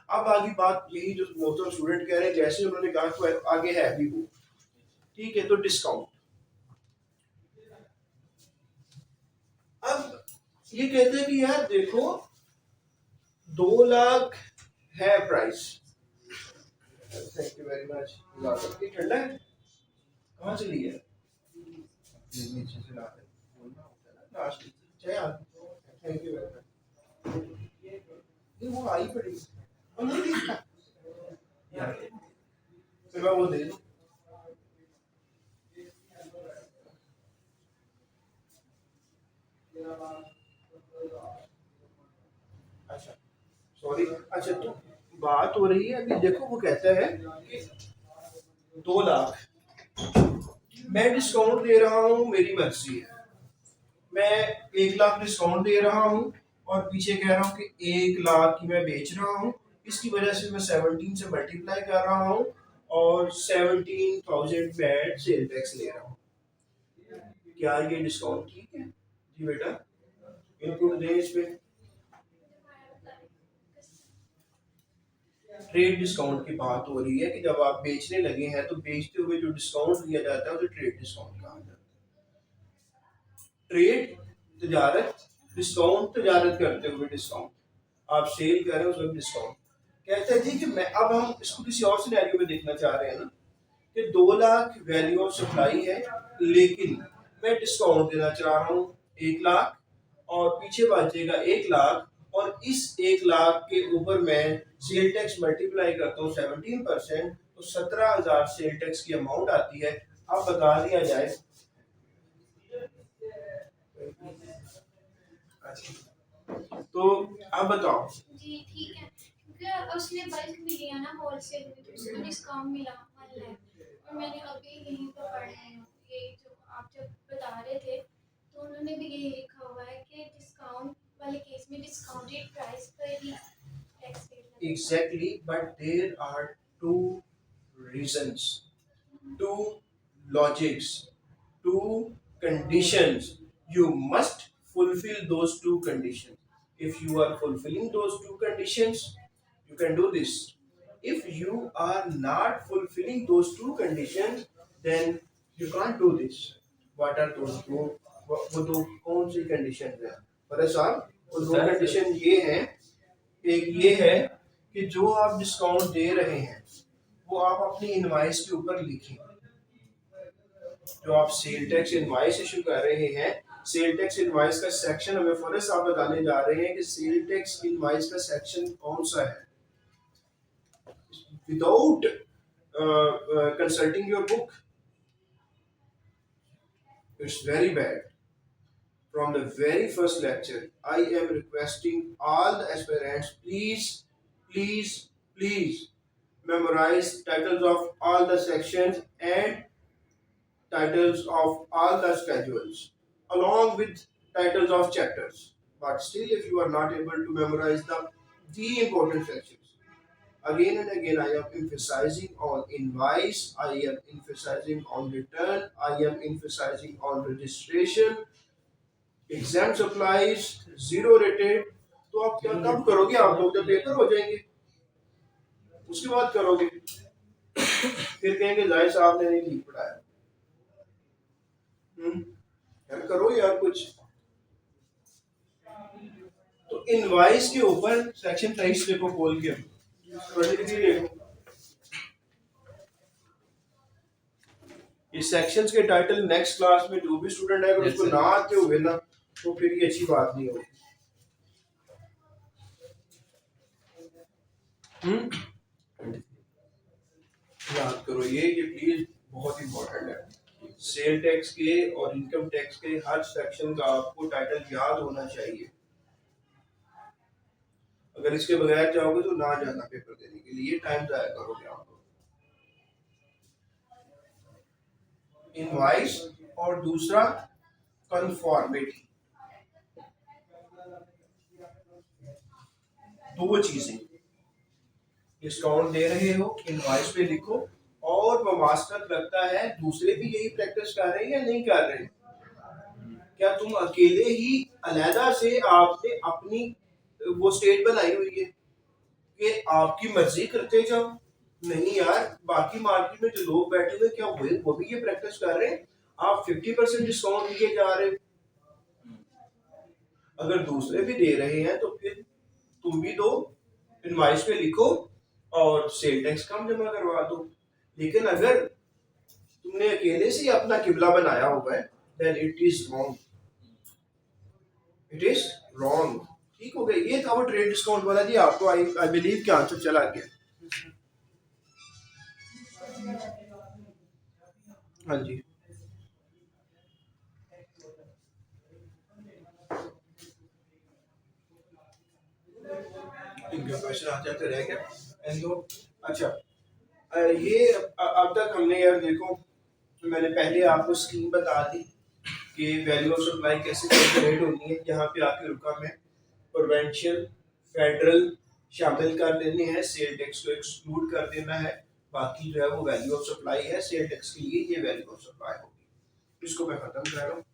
अब आगे बात यही जो मोहतरम स्टूडेंट कह रहे हैं, जैसे उन्होंने कहा तो आगे है भी वो। ठीक है, तो डिस्काउंट। अब ये कहते हैं कि यार देखो 2 लाख है price. Thank you very much. ये ठंडा है, कहाँ से लिया है? नीचे से लाते हैं, बोलना होता है ना last. Thank you very much. ये वो आई पड़ी और नहीं दिखा यार, फिर मैं वो दे दूं। अच्छा सॉरी, अच्छा तो बात हो रही है अभी, देखो वो कहता है कि 2 लाख मैं डिस्काउंट दे रहा हूँ, मेरी मर्जी है, मैं 1 लाख डिस्काउंट दे रहा हूँ, और पीछे कह रहा हूँ कि 1 लाख की मैं बेच रहा हूँ, इसकी वजह से मैं 17 से मल्टीप्लाई कर रहा हूँ, और 17,000 मैं सेल टैक्स ले रहा हूँ। क्या ये डिस्काउंट ठीक है? जी बेटा, इनपुट दें इस पे। ट्रेड डिस्काउंट की बात हो रही है कि जब आप बेचने लगे हैं तो बेचते हुए जो डिस्काउंट दिया जाता है उसे ट्रेड डिस्काउंट कहा जाता है। ट्रेड तजारत, डिस्काउंट तजारत करते हुए डिस्काउंट, आप सेल कर रहे हो उसमें डिस्काउंट। कहते हैं जी कि मैं, अब हम इसको किसी और सिनेरियो में देखना चाह रहे हैं ना, कि 2 लाख वैल्यू ऑफ सप्लाई है, लेकिन मैं डिस्काउंट देना चाह रहा हूँ 1 लाख, और पीछे बचेगा 1 लाख, और इस 1 लाख के ऊपर मैं सेल टैक्स मल्टीप्लाई करता हूँ 17%, तो 17,000 सेल टैक्स की अमाउंट आती है। अब बता दिया जाए, तो अब बताओ। जी ठीक है, क्योंकि उसने बल्क में लिया ना होलसेल में, तो उसको डिस्काउंट मिला 1 लाख। और मैंने अभी यहीं पर पढ़ा है, ये जो आप जब बता रहे थे तो उन्होंने भी यही लिखा हुआ है कि डिस्काउंट वाले केस में डिस्काउंटेड प्राइस पर ही टैक्स रेट लगेगा। Exactly, but there are two reasons, two logics, two conditions. You must fulfill those two conditions. If you are fulfilling those two conditions, you can do this. If you are not fulfilling those two conditions, then you can't do this. What are those two? वो दो कौन सी condition है फरज साहब? वो दो condition ये हैं, एक ये है कि जो आप डिस्काउंट दे रहे हैं वो आप अपनी इनवाइस के ऊपर लिखें। जो आप सेल टैक्स इनवाइस इशू कर रहे हैं, सेल टैक्स इनवाइस का सेक्शन हमें फरज साहब बताने जा रहे हैं कि सेल टैक्स इनवाइस का सेक्शन कौन सा है। Without consulting your book, it's very bad. From the very first lecture, I am requesting all the aspirants, please memorize titles of all the sections and titles of all the schedules along with titles of chapters. But still, if you are not able to memorize the important sections, again and again I am emphasizing on invoice, I am emphasizing on return, I am emphasizing on registration, exam supplies, zero rated. तो आप क्या कब करोगे? आप लोग जब paper हो जाएंगे उसके बाद करोगे, फिर कहेंगे जाहिर साहब ने नहीं ठीक पढ़ाया। यार करो यार कुछ। तो इनवाइस के ऊपर सेक्शन 23 देखो खोल के, 23 देखो, इस सेक्शंस के टाइटल नेक्स्ट क्लास में जो भी स्टूडेंट है अगर उसको ना आते हुए ना, तो फिर ये अच्छी बात नहीं होगी। याद करो ये प्लीज बहुत इंपॉर्टेंट है। सेल टैक्स के और इनकम टैक्स के हर सेक्शन का आपको टाइटल याद होना चाहिए। अगर इसके बगैर जाओगे तो ना जाना पेपर देने के लिए, टाइम जाया करोगे आप लोग। इनवॉइस और दूसरा कन्फॉर्मिटी, दो चीजें, डिस्काउंट दे रहे हो इनवॉइस पे लिखो, और बवास्तव लगता है दूसरे भी यही प्रैक्टिस कर रहे हैं या नहीं कर रहे हैं। क्या तुम अकेले ही अलहदा से आपने अपनी वो स्टेट बनाई हुई है कि आपकी मर्जी करते जाओ? नहीं यार, बाकी मार्केट में जो लोग बैठे हुए क्या वो भी ये प्रैक्टिस कर रहे हैं? आप 50% डिस्काउंट दिए जा रहे हो, अगर दूसरे भी दे रहे हैं तो फिर तुम भी दो, इनवॉइस पे लिखो और सेल टैक्स कम जमा करवा दो। लेकिन अगर तुमने अकेले से ही अपना किबला बनाया हुआ है, then it is wrong, it is wrong. ठीक हो गया, ये था वो ट्रेड डिस्काउंट वाला जी। आपको आई बिलीव कि आंसर चला गया। हाँ जी, इनका क्वेश्चन आ जाते रह गया। एंड तो अच्छा, ये अब तक हमने यार देखो, तो मैंने पहले आपको स्कीम बता दी कि वैल्यू ऑफ सप्लाई कैसे कैलकुलेट होनी है। यहाँ पे आके रुका मैं, प्रोवेंशियल फेडरल शामिल कर देने हैं, सेल टैक्स को एक्सक्लूड कर देना है, बाकी जो है वो वैल्यू ऑफ सप्लाई है। सेल टैक्स के लिए ये वैल्यू ऑफ सप्लाई होगी। इसको मैं खत्म कर रहा हूँ,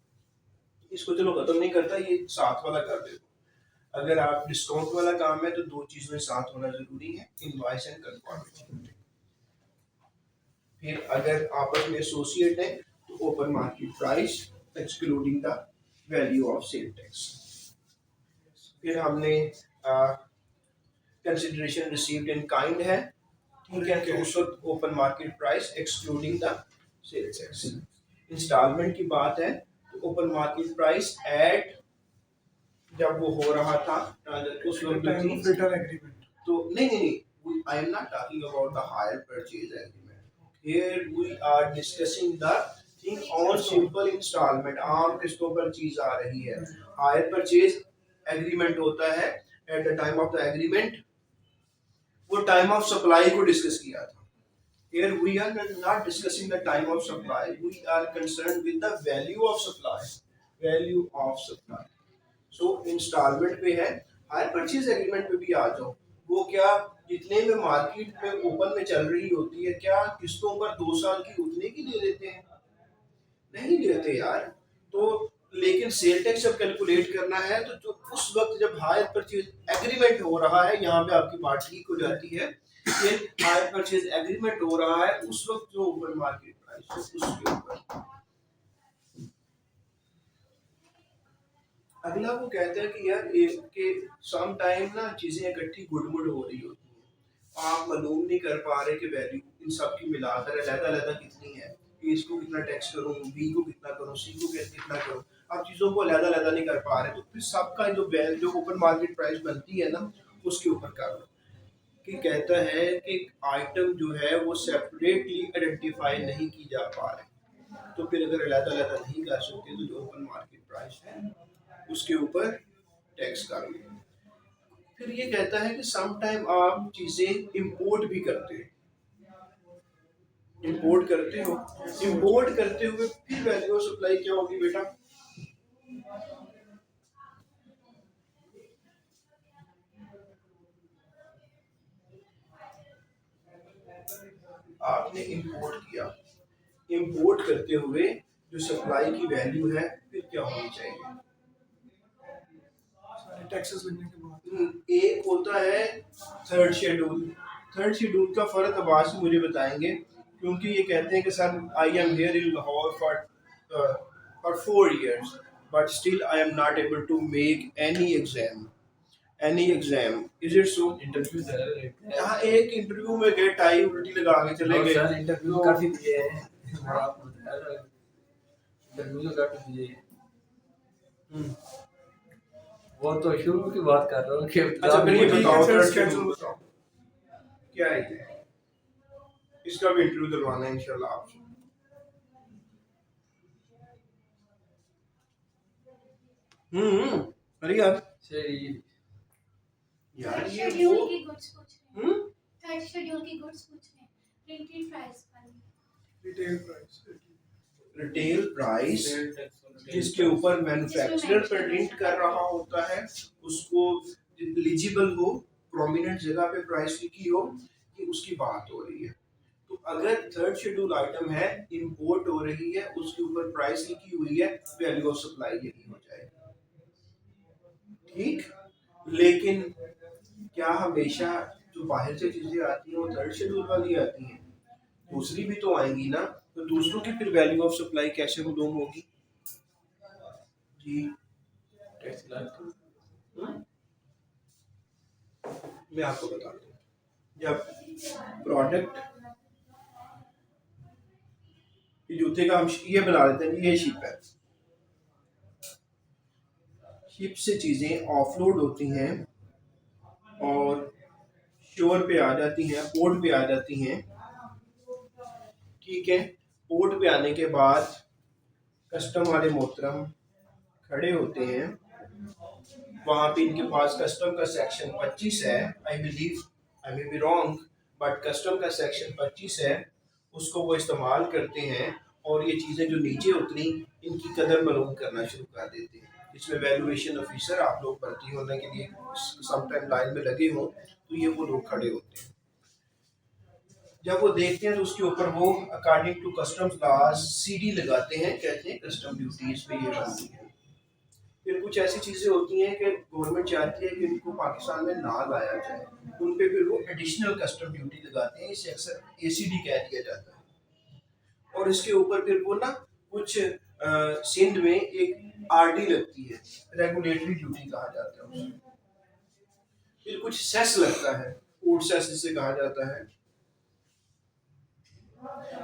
इसको चलो खत्म नहीं करता, ये साथ वाला कर देता हूँ। अगर आप डिस्काउंट वाला काम है तो दो चीजों में साथ होना जरूरी है, इनवॉइस एंड कन्फर्मेशन। फिर अगर आपस में एसोसिएट है तो open market price excluding the value of sale tax. फिर हमने कंसिडरेशन रिसीव्ड इन काइंड है, ठीक है, तो उस वक्त open market price excluding the sale tax. Instalment की बात है तो ओपन मार्केट प्राइस एट जब वो हो रहा था उस वक्त टाइम थी, ऑफ रिटर्न एग्रीमेंट। तो नहीं, I am not talking about the hire purchase agreement, here we are discussing the thing on simple instalment. आम किस्तों पर चीज आ रही है, हायर परचेज एग्रीमेंट होता है at the time of the agreement, वो टाइम ऑफ सप्लाई को डिस्कस किया था। Here we are not discussing the time of supply, we are concerned with the value of supply, value of supply। So instalment पे है, higher purchase agreement पे भी आ जाओ, वो क्या जितने में मार्केट में ओपन में चल रही होती है, क्या किस्तों पर 2 साल की उतने की दे देते हैं? नहीं देते यार। तो लेकिन सेल टैक्स जब कैलकुलेट करना है तो जो उस वक्त जब हायर परचेज एग्रीमेंट हो रहा है, यहाँ पे आपकी बात ठीक हो जाती है, फिर हायर परचेज एग्रीमेंट हो रहा है उस वक्त जो ओपन मार्केट प्राइस है उसके ऊपर। अगला वो कहता है कि यार के सम टाइम ना चीजें इकट्ठी गुड़मुड़ हो रही होती हैं, आप मालूम नहीं कर पा रहे कि वैल्यू इन सब की मिलाकर अलग-अलग कितनी है, कि इसको कितना टैक्स करूं, बी को कितना करूं, सी को कितना करूं, आप चीजों को अलग-अलग नहीं कर पा रहे, तो फिर सबका जो ओपन मार्केट प्राइस बनती है ना उसके ऊपर कर लो। कि कहता है कि आइटम जो है वो सेपरेटली आइडेंटिफाई नहीं की जा पा रहे, तो फिर अगर अलग-अलग नहीं कर सकते तो जो ओपन मार्केट प्राइस है उसके ऊपर टैक्स कर लो। फिर ये कहता है कि सम टाइम आप चीजें इंपोर्ट भी करते हैं, इंपोर्ट करते हो, इंपोर्ट करते हुए फिर वैल्यू ऑफ सप्लाई क्या होगी बेटा? आपने इंपोर्ट किया, इंपोर्ट करते हुए जो सप्लाई की वैल्यू है फिर क्या होनी चाहिए? सारे टैक्सेस लगने के बाद एक होता है थर्ड शेड्यूल। थर्ड शेड्यूल का फर्क अब्बास मुझे बताएंगे, क्योंकि ये कहते हैं कि sir I am here in Lahore for 4 years but still I am not able to make any exam, any exam, is it so? Interview दे रहे हैं। यहाँ एक इंटरव्यू में गए, टाई उल्टी लगा के चले और गए, सर इंटरव्यू तो काफी दिए हैं, आपको बता रहा हूं, इंटरव्यू तो काफी दिए हैं। हम्म, वो तो शुरू की बात कर रहा हूँ कि अच्छा फिर ये ठीक है, बताओ फिर थर्ड schedule शेड्यूल बताओ क्या है ये? इसका भी इंटरव्यू दिलवाना है इंशाल्लाह आपसे। अरे यार सही यार थर्ड ये शेड्यूल वो की गुड्स पूछ रहे हैं। हम्म थर्ड शेड्यूल की गुड्स पूछ रहे हैं, प्रिंटेड प्राइस वाली। Retail price. Retail price sale tax और retail जिसके price। ऊपर मैन्युफैक्चरर mention प्रिंट है। कर रहा होता है, उसको एलिजिबल हो, प्रोमिनेंट जगह पे प्राइस लिखी हो, कि उसकी बात हो रही है। तो अगर थर्ड शेड्यूल आइटम है, इंपोर्ट हो रही है, उसके ऊपर प्राइस लिखी हुई है, वैल्यू ऑफ सप्लाई यही हो जाएगी। ठीक, लेकिन क्या हमेशा जो बाहर से चीजें आती हैं वो थर्ड शेड्यूल वाली आती हैं? दूसरी भी तो आएंगी ना, तो दूसरों की फिर वैल्यू ऑफ सप्लाई कैसे मालूम होगी? जी टैक्स लगा के। मैं आपको बताता हूँ, जब प्रोडक्ट ये जूते का हम ये बना लेते हैं, ये शिप है, शिप से चीजें ऑफलोड होती हैं और शोर पे आ जाती हैं, पोर्ट पे आ जाती हैं। ठीक है, पोर्ट पे आने के बाद कस्टम वाले मोहतरम खड़े होते हैं, वहां पे इनके पास कस्टम का सेक्शन 25 है, I believe, I may be wrong, but custom का सेक्शन 25 है, उसको वो इस्तेमाल करते हैं और ये चीज़ें जो नीचे उतरी इनकी कदर मालूम करना शुरू कर देते हैं। इसमें वैल्यूएशन ऑफिसर आप लोग भर्ती होने के लिए समटाइम लाइन में लगे हों, तो ये वो लोग खड़े होते हैं। जब वो देखते हैं तो उसके ऊपर वो according to customs laws CD लगाते हैं, कहते हैं कस्टम ड्यूटी इस पे ये बनती है। फिर कुछ ऐसी चीजें होती हैं कि गवर्नमेंट चाहती है कि इनको पाकिस्तान में ना लाया जाए, उन पे फिर वो एडिशनल कस्टम ड्यूटी लगाते हैं, इसे अक्सर एसीडी कह दिया जाता है। और इसके ऊपर फिर वो ना कुछ सिंध में एक आरडी लगती है, रेगुलेटरी ड्यूटी कहा जाता है उसे। फिर कुछ सेस लगता है, फूड सेस जिसे कहा जाता है।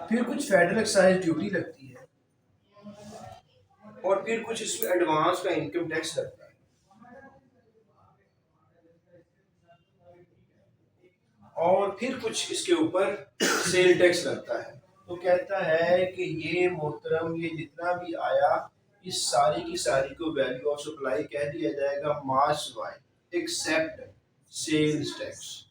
फिर कुछ फेडरल एक्साइज ड्यूटी लगती है, और फिर कुछ इसमें एडवांस का इनकम टैक्स लगता है, और फिर कुछ इसके ऊपर सेल टैक्स लगता है। तो कहता है कि ये मोहतरम ये जितना भी आया, इस सारी की सारी को वैल्यू ऑफ सप्लाई कह दिया जाएगा, मास वाइड एक्सेप्ट सेल्स टैक्स।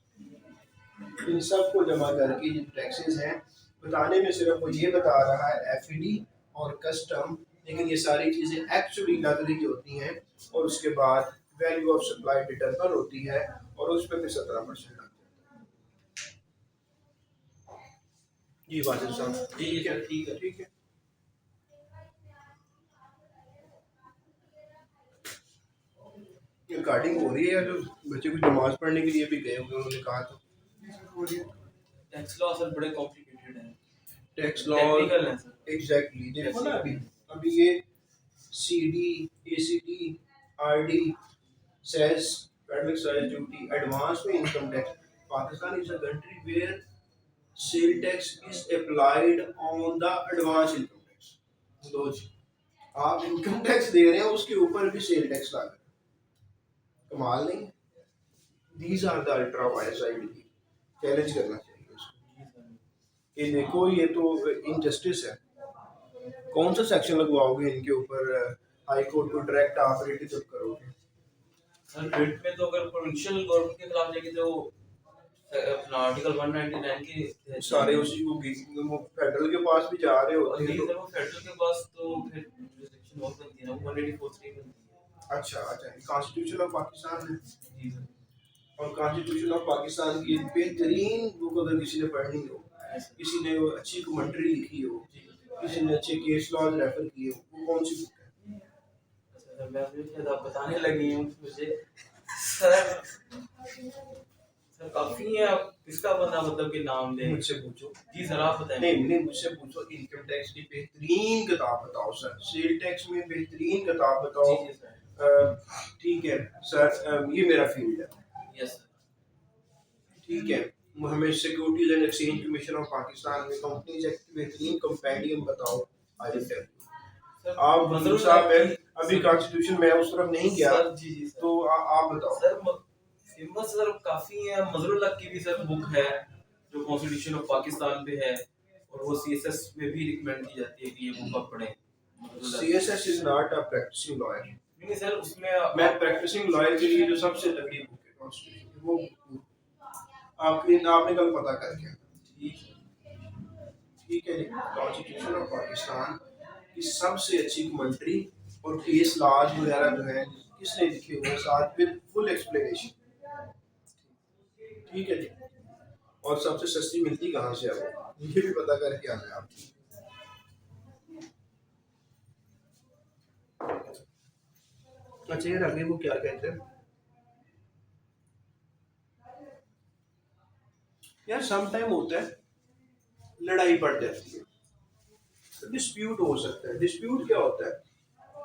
इन सब को जमा करके जो टैक्सेस हैं, बताने में सिर्फ वो ये बता रहा है एफईडी और कस्टम, लेकिन ये सारी चीज़ें एक्चुअली लग रही होती हैं, और उसके बाद वैल्यू ऑफ सप्लाई डिटरमिन होती है, और उस पर फिर 17% लगता है। जी वाजिद साहब, ठीक है, ठीक है। ठीक है। रिकॉर्डिंग हो रही है, या जो बच्चे कुछ नमाज पढ़ने के लिए भी गए होंगे, उन्होंने कहा तो टैक्स लॉ सर बड़े कॉम्प्लिकेटेड हैं, टैक्स लॉ टेक्निकल हैं सर। एग्जैक्टली। देखो ना, अभी अभी ये CD, ACD, RD, cess, federal excise duty, advance में income tax. Pakistan is a country where sale tax is applied on the advance income tax. दो चीज, आप इनकम टैक्स दे रहे हैं, उसके ऊपर भी सेल टैक्स लगा रहे हैं, कमाल नहीं? These are the ultra vires, I believe, challenge करना चाहिए इसको कि देखो ये तो इनजस्टिस है। कौन सा सेक्शन लगवाओगे इनके ऊपर? हाई कोर्ट को डायरेक्ट आप रेट जब करोगे? सर रेट में तो अगर प्रोविंशियल गवर्नमेंट के खिलाफ जाएगी तो अपना आर्टिकल 199 की सारे उसी को वो फेडरल के पास भी जा रहे और होते यही हैं सर वो फेडरल के पास तो फिर जुरिसडिक्शन और बनती है ना, 184(3) बनती है। अच्छा अच्छा, कॉन्स्टिट्यूशन ऑफ पाकिस्तान है, जी सर। और कॉन्स्टिट्यूशन ऑफ पाकिस्तान की बेहतरीन बुक अगर किसी ने पढ़नी हो, किसी ने अच्छी कमेंट्री लिखी हो, किसी ने अच्छे केस लॉज रेफर किए हो, वो कौन सी बुक है? अच्छा सर, मैं शायद आप बताने लगी हूँ मुझे सर। सर काफी है, आप किसका बंदा मतलब कि नाम ले? मुझसे पूछो। जी सर आप बताएं। नहीं नहीं, मुझसे पूछो, इनकम टैक्स की बेहतरीन किताब बताओ सर, सेल टैक्स में बेहतरीन किताब बताओ। जी जी सर। ठीक है सर, ये मेरा फील्ड है। Yes sir. ठीक है, हमें securities and exchange commission of Pakistan में कंपनीज एक्ट की बेहतरीन कंपेंडियम बताओ। I will tell you. Sir आप मजरूर साहब, मैं आपकी- अभी कॉन्स्टिट्यूशन में उस तरफ नहीं गया, सर जी जी सर। तो आप बताओ। सर फेमस सर काफी है, मजरूल हक की भी सर बुक है जो कॉन्स्टिट्यूशन ऑफ पाकिस्तान पे है, और वो सीएसएस में भी रिकमेंड की जाती है कि ये बुक आप पढ़ें। Mazharul Haq. CSS is not a practising lawyer. नहीं सर उसमें मैं प्रैक्टिसिंग लॉयर के लिए जो सबसे तगड़ी बुक है कॉन्स्टिट्यूशन वो आपने कल पता करके ठीक है जी। कॉन्स्टिट्यूशन ऑफ पाकिस्तान की सबसे अच्छी कमेंट्री और केस लॉज वगैरह जो है किसने लिखे हुए हैं, साथ विद फुल एक्सप्लेनेशन। ठीक है जी। और सबसे सस्ती मिलती कहाँ से है वो, ये भी पता करके आना है आप। अच्छा यार आगे वो क्या कहते हैं यार, सम टाइम होता है लड़ाई बढ़ जाती है, डिस्प्यूट हो सकता है। डिस्प्यूट क्या होता है?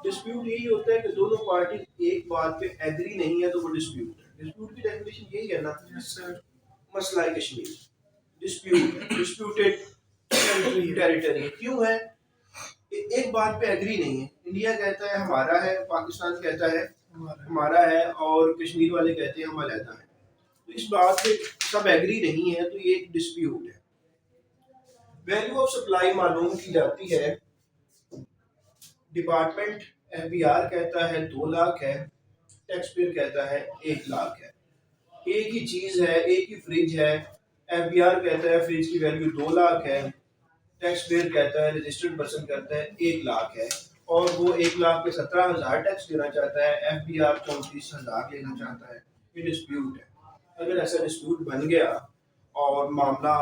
डिस्प्यूट यही होता है कि दोनों पार्टी एक बात पे एग्री नहीं है तो वो डिस्प्यूट है। डिस्प्यूट की डेफिनेशन यही है ना सर, मसला है कश्मीर, डिस्प्यूट, डिस्प्यूटेड टेरिटरी। क्यों है? एक बात पे एग्री नहीं है, इंडिया कहता है हमारा है, पाकिस्तान कहता है हमारा है, और कश्मीर वाले कहते हैं हम अलग है। तो इस बात पे सब एग्री नहीं है, तो ये एक डिस्प्यूट है। वैल्यू ऑफ सप्लाई मालूम की जाती है, डिपार्टमेंट एफबीआर कहता है 2 लाख है, टैक्स पेयर कहता है 1 लाख है। एक ही चीज है, एक ही फ्रिज है, एफबीआर कहता है फ्रिज की वैल्यू 2 लाख है, टैक्स पेयर कहता है, रजिस्टर्ड पर्सन कहता है 1 लाख है, और वो 1 लाख पे 17,000 टैक्स देना चाहता है, एफबीआर 34,000 लेना चाहता है। ये डिस्प्यूट है। अगर ऐसा डिस्प्यूट बन गया और मामला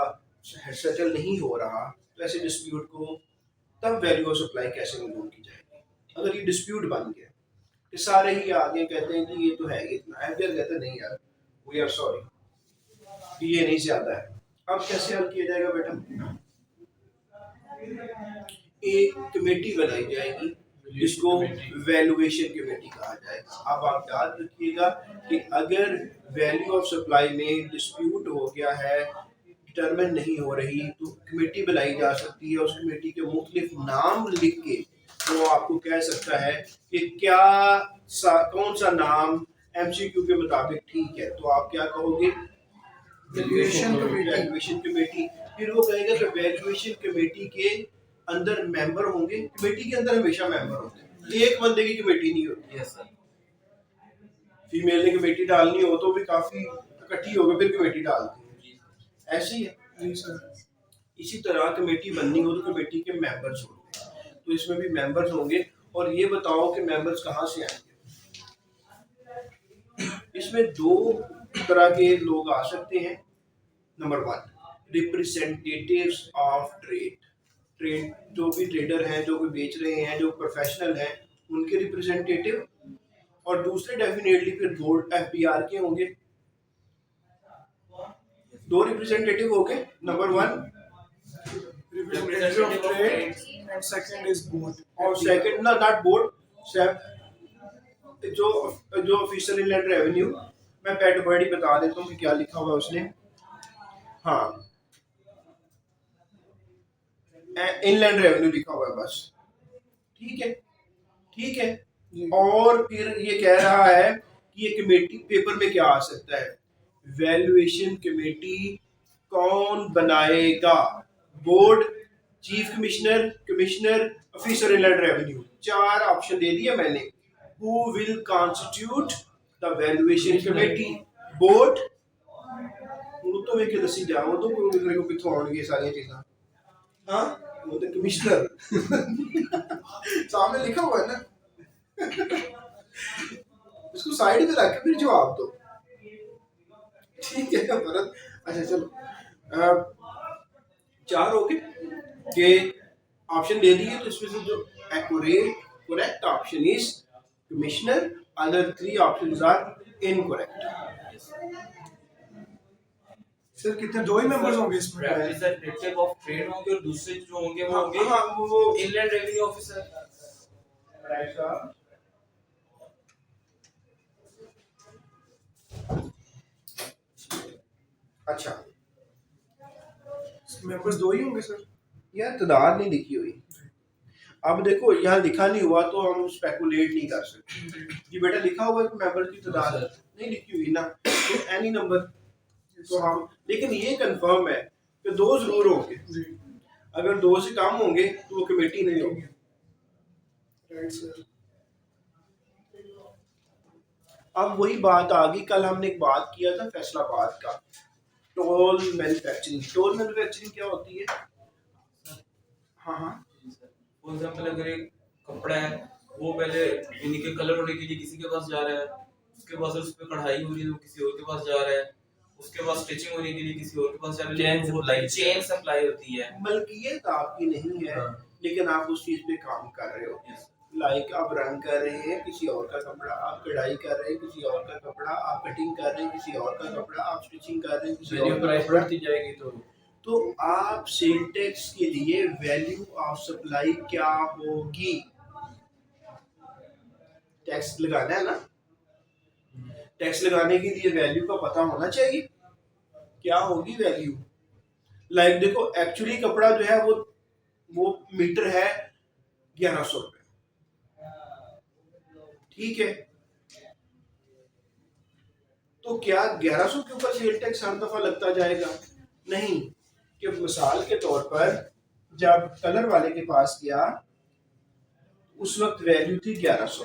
सेटल नहीं हो रहा, तो ऐसे डिस्प्यूट को तब वैल्यू ऑफ सप्लाई कैसे मालूम की जाएगी? अगर ये डिस्प्यूट बन गया कि सारे ही आगे कहते हैं कि ये तो है इतना, एफबीआर कहते हैं नहीं यार, वी आर सॉरी ये नहीं ज्यादा है, अब कैसे हल किया जाएगा बेटा? एक कमेटी बनाई जाएगी जिसको वैल्यूएशन कमेटी कहा जाएगा। अब आप याद रखिएगा कि अगर वैल्यू ऑफ सप्लाई में डिस्प्यूट हो गया है, डिटरमिन नहीं हो रही, तो कमेटी बनाई जा सकती है। उस कमेटी के मुख्तलिफ नाम लिख के वो आपको कह सकता है कि कौन सा नाम एमसीक्यू के मुताबिक ठीक है। तो आप क्या कहोगे? Valuation committee. फिर वो कहेगा कि वैल्यूएशन कमेटी के अंदर मेंबर होंगे। कमेटी के अंदर हमेशा मेंबर होते हैं, एक बंदे की कमेटी नहीं होती। Yes sir. फीमेल ने कमेटी डालनी हो तो भी काफी इकट्ठी होकर फिर कमेटी डालती है, ऐसे ही है जी सर। इसी तरह कमेटी बननी हो तो कमेटी के मेंबर्स होंगे, तो इसमें भी मेंबर्स होंगे। और ये बताओ कि मेंबर्स कहाँ से आएंगे? इसमें 2 तरह के लोग आ सकते हैं। नंबर 1, रिप्रेजेंटेटिव्स ऑफ ट्रेड, जो भी ट्रेडर हैं, जो भी बेच रहे हैं, जो प्रोफेशनल हैं, उनके रिप्रेजेंटेटिव। और दूसरे डेफिनेटली फिर बोर्ड एफबीआर के होंगे। 2 रिप्रेजेंटेटिव हो गए। Number 1 Representative of trade and second is board. और सेकंड ना नॉट बोर्ड, जो ऑफिसर इनलैंड रेवेन्यू, मैं पेट वर्ड ही बता देता हूँ कि क्या लिखा हुआ है उसने। हाँ, इनलैंड रेवेन्यू लिखा हुआ है बस, ठीक है, ठीक है। और फिर ये कह रहा है कि ये कमेटी पेपर में क्या आ सकता है? वैल्यूएशन कमेटी कौन बनाएगा? Board, chief commissioner, commissioner, officer inland revenue. 4 option दे दिए मैंने। Who will constitute the valuation committee? Board, वो तो एक दसी जा, वो तो को किथों आउणगे सारी चीज़ां। हाँ, वो तो कमिश्नर सामने लिखा हुआ है ना इसको साइड में रख के फिर जवाब दो, ठीक है भरत? अच्छा चलो, 4 हो गए कि ऑप्शन दे दिए, तो इसमें से जो correct option is commissioner, other 3 options are incorrect. Sir कितने 2 ही मेंबर्स होंगे इसमें? रिप्रेजेंटेटिव ऑफ ट्रेड होंगे और दूसरे जो होंगे वो होंगे वो इनलैंड रेवेन्यू ऑफिसर। राइट साहब। अच्छा, मेंबर्स 2 ही होंगे सर? यार तादाद नहीं लिखी हुई। अब देखो यहाँ लिखा नहीं हुआ तो हम स्पेकुलेट नहीं कर सकते कि बेटा लिखा हुआ है कि मेंबर की तादाद नहीं लिखी हुई ना, तो एनी नंबर तो हम, लेकिन ये कंफर्म है कि 2 जरूर होंगे। अगर 2 से कम होंगे तो वो कमेटी नहीं होगी। Right sir. अब वही बात आ गई, कल हमने एक बात किया था फैसलाबाद का, टोल मैन्युफैक्चरिंग क्या होती है? हाँ हाँ फॉर एग्जाम्पल अगर एक कपड़ा है वो पहले इन्हीं के कलर होने के लिए किसी के पास जा रहा है, उसके बाद उस पर कढ़ाई हो रही है तो किसी और के पास जा रहा है, उसके बाद स्टिचिंग होने के लिए किसी और के पास जा रहा है, चेन सप्लाई होती है। मलकियत आपकी नहीं है, हाँ। लेकिन आप उस चीज पे काम कर रहे हो। लाइक आप रंग कर रहे हैं किसी और का कपड़ा, आप कढ़ाई कर रहे हैं किसी और का कपड़ा, आप कटिंग कर रहे हैं किसी और का कपड़ा, आप स्टिचिंग कर रहे हैं किसी और का कपड़ा। जाएगी तो आप सेल टैक्स के लिए वैल्यू ऑफ सप्लाई क्या होगी? टैक्स लगाना है ना, टैक्स लगाने के लिए वैल्यू का पता होना चाहिए, क्या होगी वैल्यू। लाइक देखो, एक्चुअली कपड़ा जो है वो मीटर है 1100 रुपए, ठीक है। तो क्या 1100 के ऊपर सेल टैक्स हर दफा लगता जाएगा? नहीं, कि मिसाल के तौर पर जब कलर वाले के पास गया उस वक्त वैल्यू थी 1100,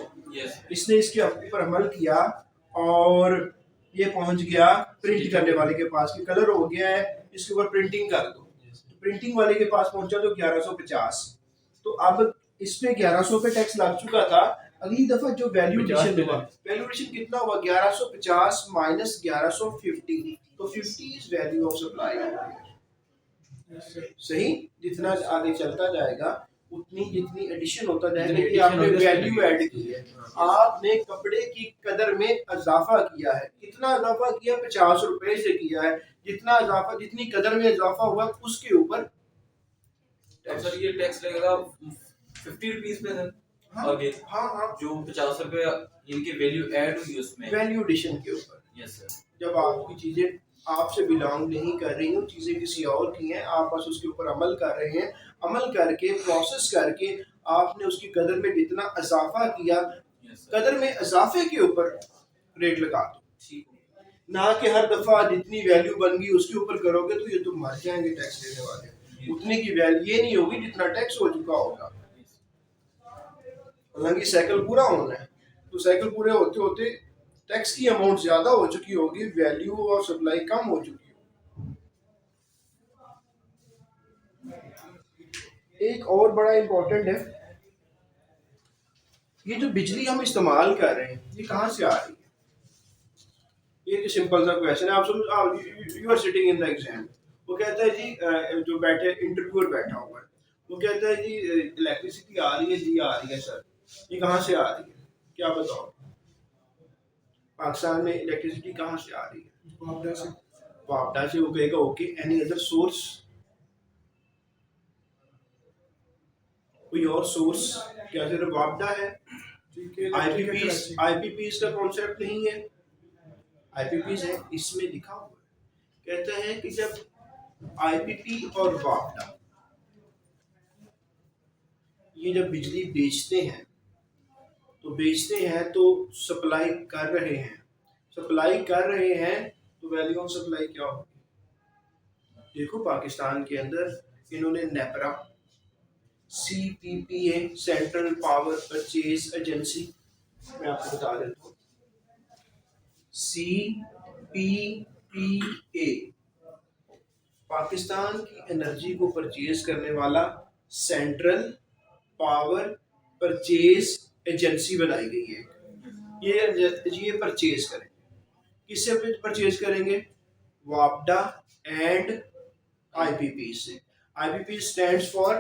इसने इसके ऊपर अमल किया और ये पहुंच गया प्रिंट करने वाले के पास कि कलर हो गया है, इसके ऊपर प्रिंटिंग कर दो। तो प्रिंटिंग वाले के पास पहुंचा तो 1150, तो अब इस पे 1100 पे टैक्स लग चुका था। अगली दफा जो वैल्यूएशन हुआ, वैल्यूएशन कितना हुआ? 1150 माइनस 1150, तो 50 इज वैल्यू ऑफ सप्लाई। सही, जितना आगे चलता जाएगा उतनी जितनी एडिशन होता जाएगा कि आपने वैल्यू ऐड की है, आपने कपड़े की कदर में इजाफा किया है। कितना इजाफा किया? 50 रुपए से किया है। जितना इजाफा, जितनी कदर में इजाफा हुआ उसके ऊपर सर ये टैक्स लगेगा 50 रुपीज पे सर। हाँ, आगे हाँ हाँ, जो 50 रुपए इनकी वैल्यू ऐड हुई उसमें, वैल्यू एडिशन के ऊपर। Yes sir. जब आपकी चीजें आपसे बिलोंग नहीं कर रही हूँ, चीजें किसी और की हैं, आप बस उसके ऊपर अमल कर रहे हैं, अमल करके प्रोसेस करके आपने उसकी कदर में जितना इजाफा किया, कदर में इजाफे के ऊपर रेट लगा दो, ठीक ना कि हर दफा जितनी वैल्यू बन गई उसके ऊपर करोगे तो ये तो मर जाएंगे टैक्स देने वाले। उतने की वैल्यू ये नहीं होगी जितना टैक्स हो चुका होगा। हालांकि साइकिल पूरा होना है, तो साइकिल पूरे होते होते टैक्स की अमाउंट ज्यादा हो चुकी होगी, वैल्यू और सप्लाई कम हो चुकी होगी। एक और बड़ा इंपॉर्टेंट है, ये जो बिजली हम इस्तेमाल कर रहे हैं ये कहाँ से आ रही है? ये सिंपल सा क्वेश्चन है, आप समझ, you are sitting in the exam, वो कहता है जी, जो बैठे इंटरव्यूअर बैठा हुआ है, वो कहता है जी इलेक्ट्रिसिटी आ रही है जी, आ रही है सर, ये कहाँ से आ रही है? क्या बताओ, पाकिस्तान में इलेक्ट्रिसिटी कहाँ से आ रही है? वापडा से। वापडा से। वो कहेगा ओके, एनी अदर सोर्स? कोई और सोर्स? क्या सिर्फ वापडा है? ठीक है, आईपीपीस का कॉन्सेप्ट नहीं है, आईपीपीस है, इसमें लिखा हुआ है, कहता है कि जब आईपीपी और वापडा ये जब बिजली बेचते हैं तो सप्लाई कर रहे हैं, तो वैल्यू ऑफ सप्लाई क्या होगी? देखो पाकिस्तान के अंदर इन्होंने NEPRA, CPPA, central power purchase agency, मैं आपको बता देता हूँ, CPPA पाकिस्तान की एनर्जी को परचेज करने वाला सेंट्रल पावर परचेज एजेंसी बनाई गई है। ये परचेज करेंगे, किससे परचेज करेंगे? वापडा एंड आईपीपी से। IPP stands for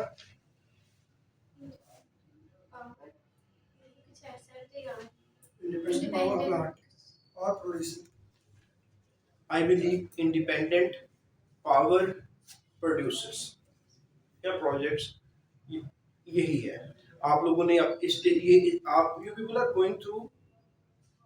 independent power plant और producer, I believe independent power producers या प्रोजेक्ट्स, यही है। आप लोगों ने अब ये आप you people are going through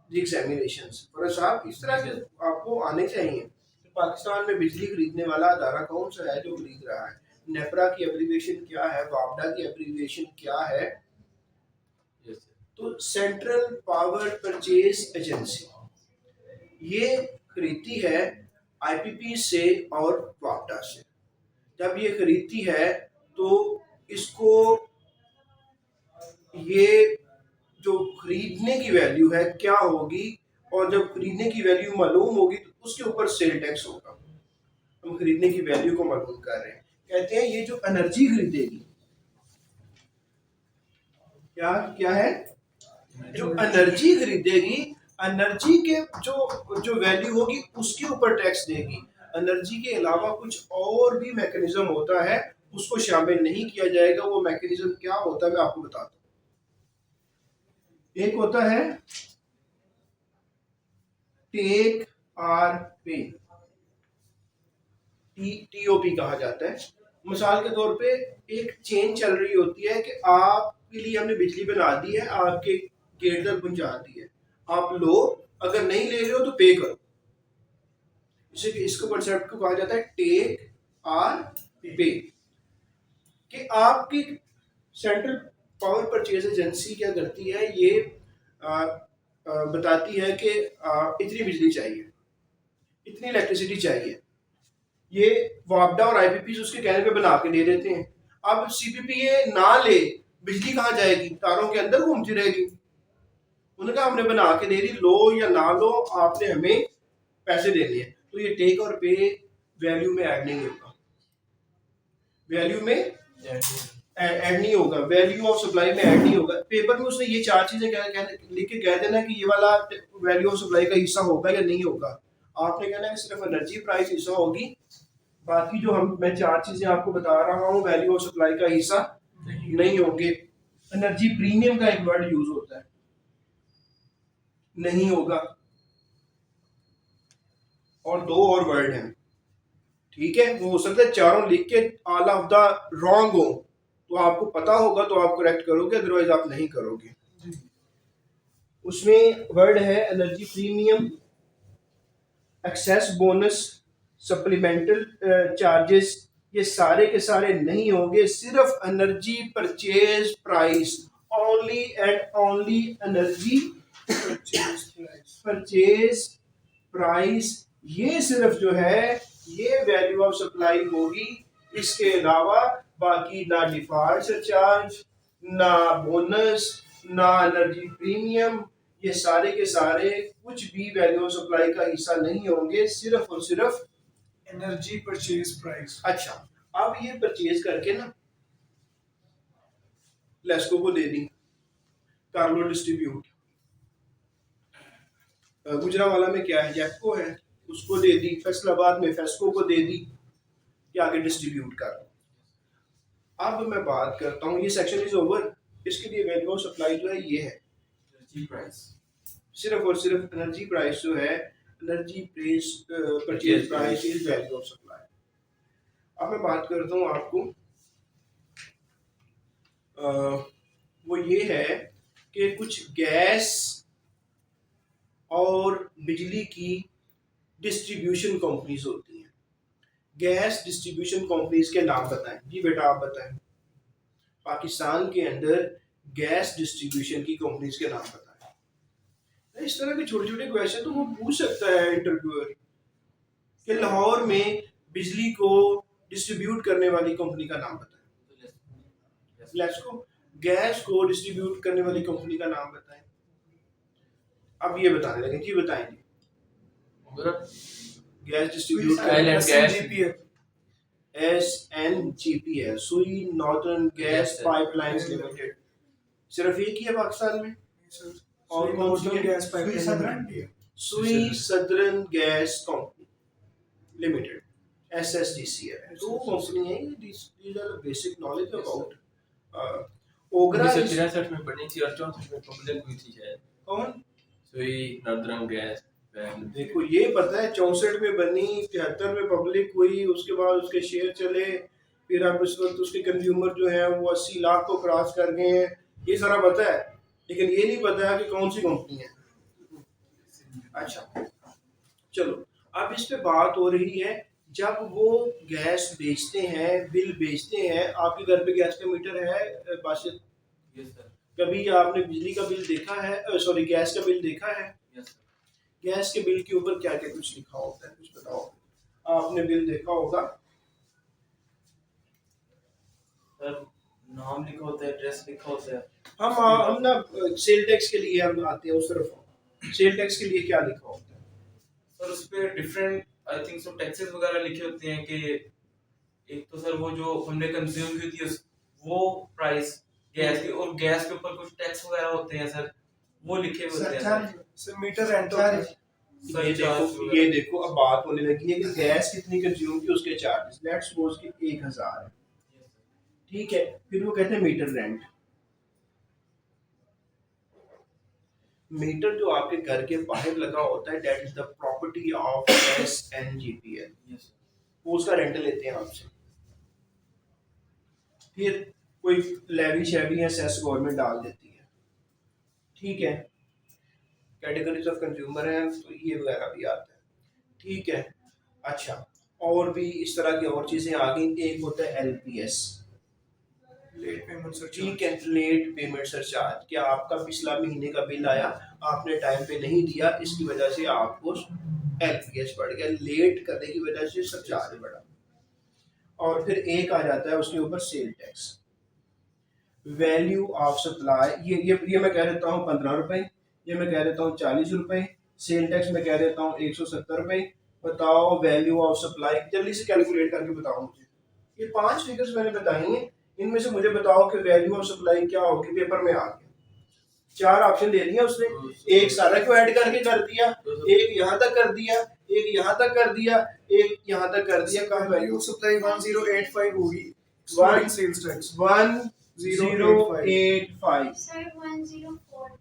the examinations, और साहब इस तरह से आपको आने चाहिए। तो पाकिस्तान में बिजली खरीदने वाला अदारा कौन सा है जो खरीद रहा है? नेपरा की एब्रीविएशन क्या है? वापडा की एब्रीविएशन क्या है? तो सेंट्रल पावर परचेज एजेंसी ये खरीदती है आईपीपी से और वापडा से। जब ये खरीदती है तो इसको ये जो खरीदने की वैल्यू है क्या होगी? और जब खरीदने की वैल्यू मालूम होगी तो उसके ऊपर सेल टैक्स होगा। हम खरीदने की वैल्यू को मालूम कर रहे हैं। कहते हैं ये जो एनर्जी खरीदेगी, क्या क्या है, जो एनर्जी खरीदेगी, एनर्जी के जो जो वैल्यू होगी उसके ऊपर टैक्स देगी। एनर्जी के अलावा कुछ और भी मैकेनिज्म होता है, उसको शामिल नहीं किया जाएगा। वो मैकेनिज्म क्या होता है मैं आपको बताता हूँ। एक होता है टेक आर पे, टीओपी कहा जाता है। मिसाल के तौर पे एक चेन चल रही होती है कि आपके लिए हमने बिजली बना दी है, आपके गेट तक पहुंचा दी है, आप लो, अगर नहीं ले रहे हो तो पे करो। इसको कॉन्सेप्ट को कहा जाता है टेक आर पे। कि आपकी सेंट्रल पावर परचेज एजेंसी क्या करती है, ये बताती है कि इतनी बिजली चाहिए, इतनी इलेक्ट्रिसिटी चाहिए, ये वापडा और आईपीपी उसके कहने पे बना के दे देते हैं। अब सीपीपी ये ना ले, बिजली कहाँ जाएगी, तारों के अंदर घूमती रहेगी। उन्होंने कहा हमने बना के दे दी, लो या ना लो आपने हमें पैसे देने हैं। तो ये टेक और पे वैल्यू में ऐड नहीं होगा, वैल्यू में ऐड नहीं होगा, वैल्यू ऑफ सप्लाई में ऐड नहीं होगा। पेपर में उसने ये चार चीजें लिख के कह देना कि ये वाला वैल्यू ऑफ सप्लाई का हिस्सा होगा या नहीं होगा। आपने कहना है सिर्फ एनर्जी प्राइस हिस्सा होगी, बाकी जो मैं चार चीजें आपको बता रहा हूँ वैल्यू ऑफ सप्लाई का हिस्सा नहीं होंगे। एनर्जी प्रीमियम का एक वर्ड यूज होता है, नहीं होगा। और दो और वर्ड हैं, ठीक है, वो हो सकता है चारों लिख के ऑल ऑफ द रॉन्ग हो, तो आपको पता होगा तो आप करेक्ट करोगे, अदरवाइज आप नहीं करोगे। उसमें वर्ड है energy premium, excess bonus, supplemental charges, ये सारे के सारे नहीं होंगे। सिर्फ energy purchase price, only and only energy purchase price, ये सिर्फ जो है ये वैल्यू ऑफ सप्लाई होगी। इसके अलावा बाकी ना डिफॉल्ट चार्ज, ना बोनस, ना एनर्जी प्रीमियम, ये सारे के सारे कुछ भी वैल्यू ऑफ सप्लाई का हिस्सा नहीं होंगे, सिर्फ और सिर्फ एनर्जी परचेज प्राइस। अच्छा, अब ये परचेज करके ना लेस्को को दे दी, कार्लो डिस्ट्रीब्यूट, गुजरावाला में क्या है, जैको है, उसको दे दी, फैसलाबाद में फेस्को को दे दी कि आगे डिस्ट्रीब्यूट कर। अब मैं बात करता हूँ, ये सेक्शन इज ओवर। इसके लिए वैल्यू ऑफ सप्लाई जो है ये है एनर्जी प्राइस, सिर्फ और सिर्फ एनर्जी प्राइस जो है, energy price purchase price is value of supply. अब मैं बात करता हूँ आपको, वो ये है कि कुछ गैस और बिजली की डिस्ट्रीब्यूशन कंपनीज होती हैं। गैस डिस्ट्रीब्यूशन कंपनीज के नाम बताएं जी बेटा, आप बताएं। पाकिस्तान के अंदर गैस डिस्ट्रीब्यूशन की कंपनीज के नाम बताएं। इस तरह के छोटे छोटे क्वेश्चन तो वो पूछ सकता है इंटरव्यूअर कि लाहौर में बिजली को डिस्ट्रीब्यूट करने वाली कंपनी का नाम बताएं। लेस्को। गैस को डिस्ट्रीब्यूट करने वाली कंपनी का नाम बताएं। अब ये बताने लगे जी, बताएं जी। गैस डिस्ट्रीब्यूट SNGPL, सुई नॉर्दर्न गैस पाइपलाइंस लिमिटेड, सिर्फ एक ही है पाकिस्तान में। और कौन सी है? गैस पाइपलाइन, सुई southern gas company limited, SSDCL। दो कंपनी है, these are the basic knowledge about ओगरा। 1963 में बनी थी और 64 में पब्लिक हुई थी शायद। कौन? सुई नॉर्दर्न गैस। देखो ये पता है 64 में बनी, 73 में पब्लिक हुई, उसके बाद उसके शेयर चले, फिर अब इस वक्त उसके कंज्यूमर जो है वो 80 लाख को क्रॉस कर गए हैं, ये सारा पता है, लेकिन ये नहीं पता है कि कौन सी कंपनी है। अच्छा चलो, अब इस पे बात हो रही है, जब वो गैस बेचते हैं, बिल बेचते हैं, आपके घर पे गैस का मीटर है बाशिद? Yes sir. कभी आपने बिजली का बिल देखा है, सॉरी गैस का बिल देखा है? Yes sir. गैस के बिल के ऊपर क्या क्या कुछ लिखा होता है, कुछ बताओ। आपने बिल देखा होगा, सर नाम लिखा होता है, एड्रेस लिखा होता है। हम ना सेल टैक्स के लिए हम आते हैं उस तरफ, सेल टैक्स के लिए क्या लिखा होता है? सर उस पे different I think so taxes वगैरह लिखे होते हैं कि एक तो सर वो जो हमने कंज्यूम की थी वो प्राइस गैस की, और गैस के ऊपर कुछ टैक्स वगैरह होते हैं सर, वो लिखे हुए होते हैं सर। सर मीटर रेंट होता है। सर ये देखो, ये देखो अब बात होने लगी है कि गैस कितनी कंज्यूम की, उसके चार्जेस लेट्स सपोज कि 1000 है, ठीक है, फिर वो कहते हैं मीटर रेंट। मीटर जो आपके घर के बाहर लगा होता है that is the property of SNGPL, वो उसका रेंट लेते हैं आपसे। फिर कोई लेवी शेवी या सेस गवर्नमेंट डाल देती है, ठीक है, कैटेगरीज ऑफ कंज्यूमर हैं तो ये वगैरह भी आता है, ठीक है। अच्छा, और भी इस तरह की और चीजें आ गई। एक होता है LPS, लेट पेमेंट सर। ठीक है, लेट पेमेंट सरचार्ज। क्या आपका पिछला महीने का बिल आया, आपने टाइम पे नहीं दिया, इसकी वजह से आपको LPS बढ़ गया, लेट करने की वजह से सरचार्ज बढ़ा। और फिर एक आ जाता है उसके ऊपर sale tax, value of supply. ये मैं कह देता हूँ 15 रुपए, ये मैं कह देता हूँ 40 रुपए, सेल टैक्स मैं कह देता हूँ 170 रुपए। बताओ वैल्यू ऑफ सप्लाई, जल्दी से कैलकुलेट करके बताओ मुझे। ये 5 फिगर्स मैंने बताई हैं, इनमें से मुझे बताओ कि वैल्यू ऑफ सप्लाई क्या होगी। पेपर में आ गया, 4 ऑप्शन दे दिया उसने, एक सारा को ऐड करके कर दिया, एक यहाँ तक कर दिया, एक यहाँ तक कर दिया, एक यहाँ तक कर दिया। कहाँ वैल्यू ऑफ सप्लाई 1085 होगी, One- sales tax 1085, sir 1045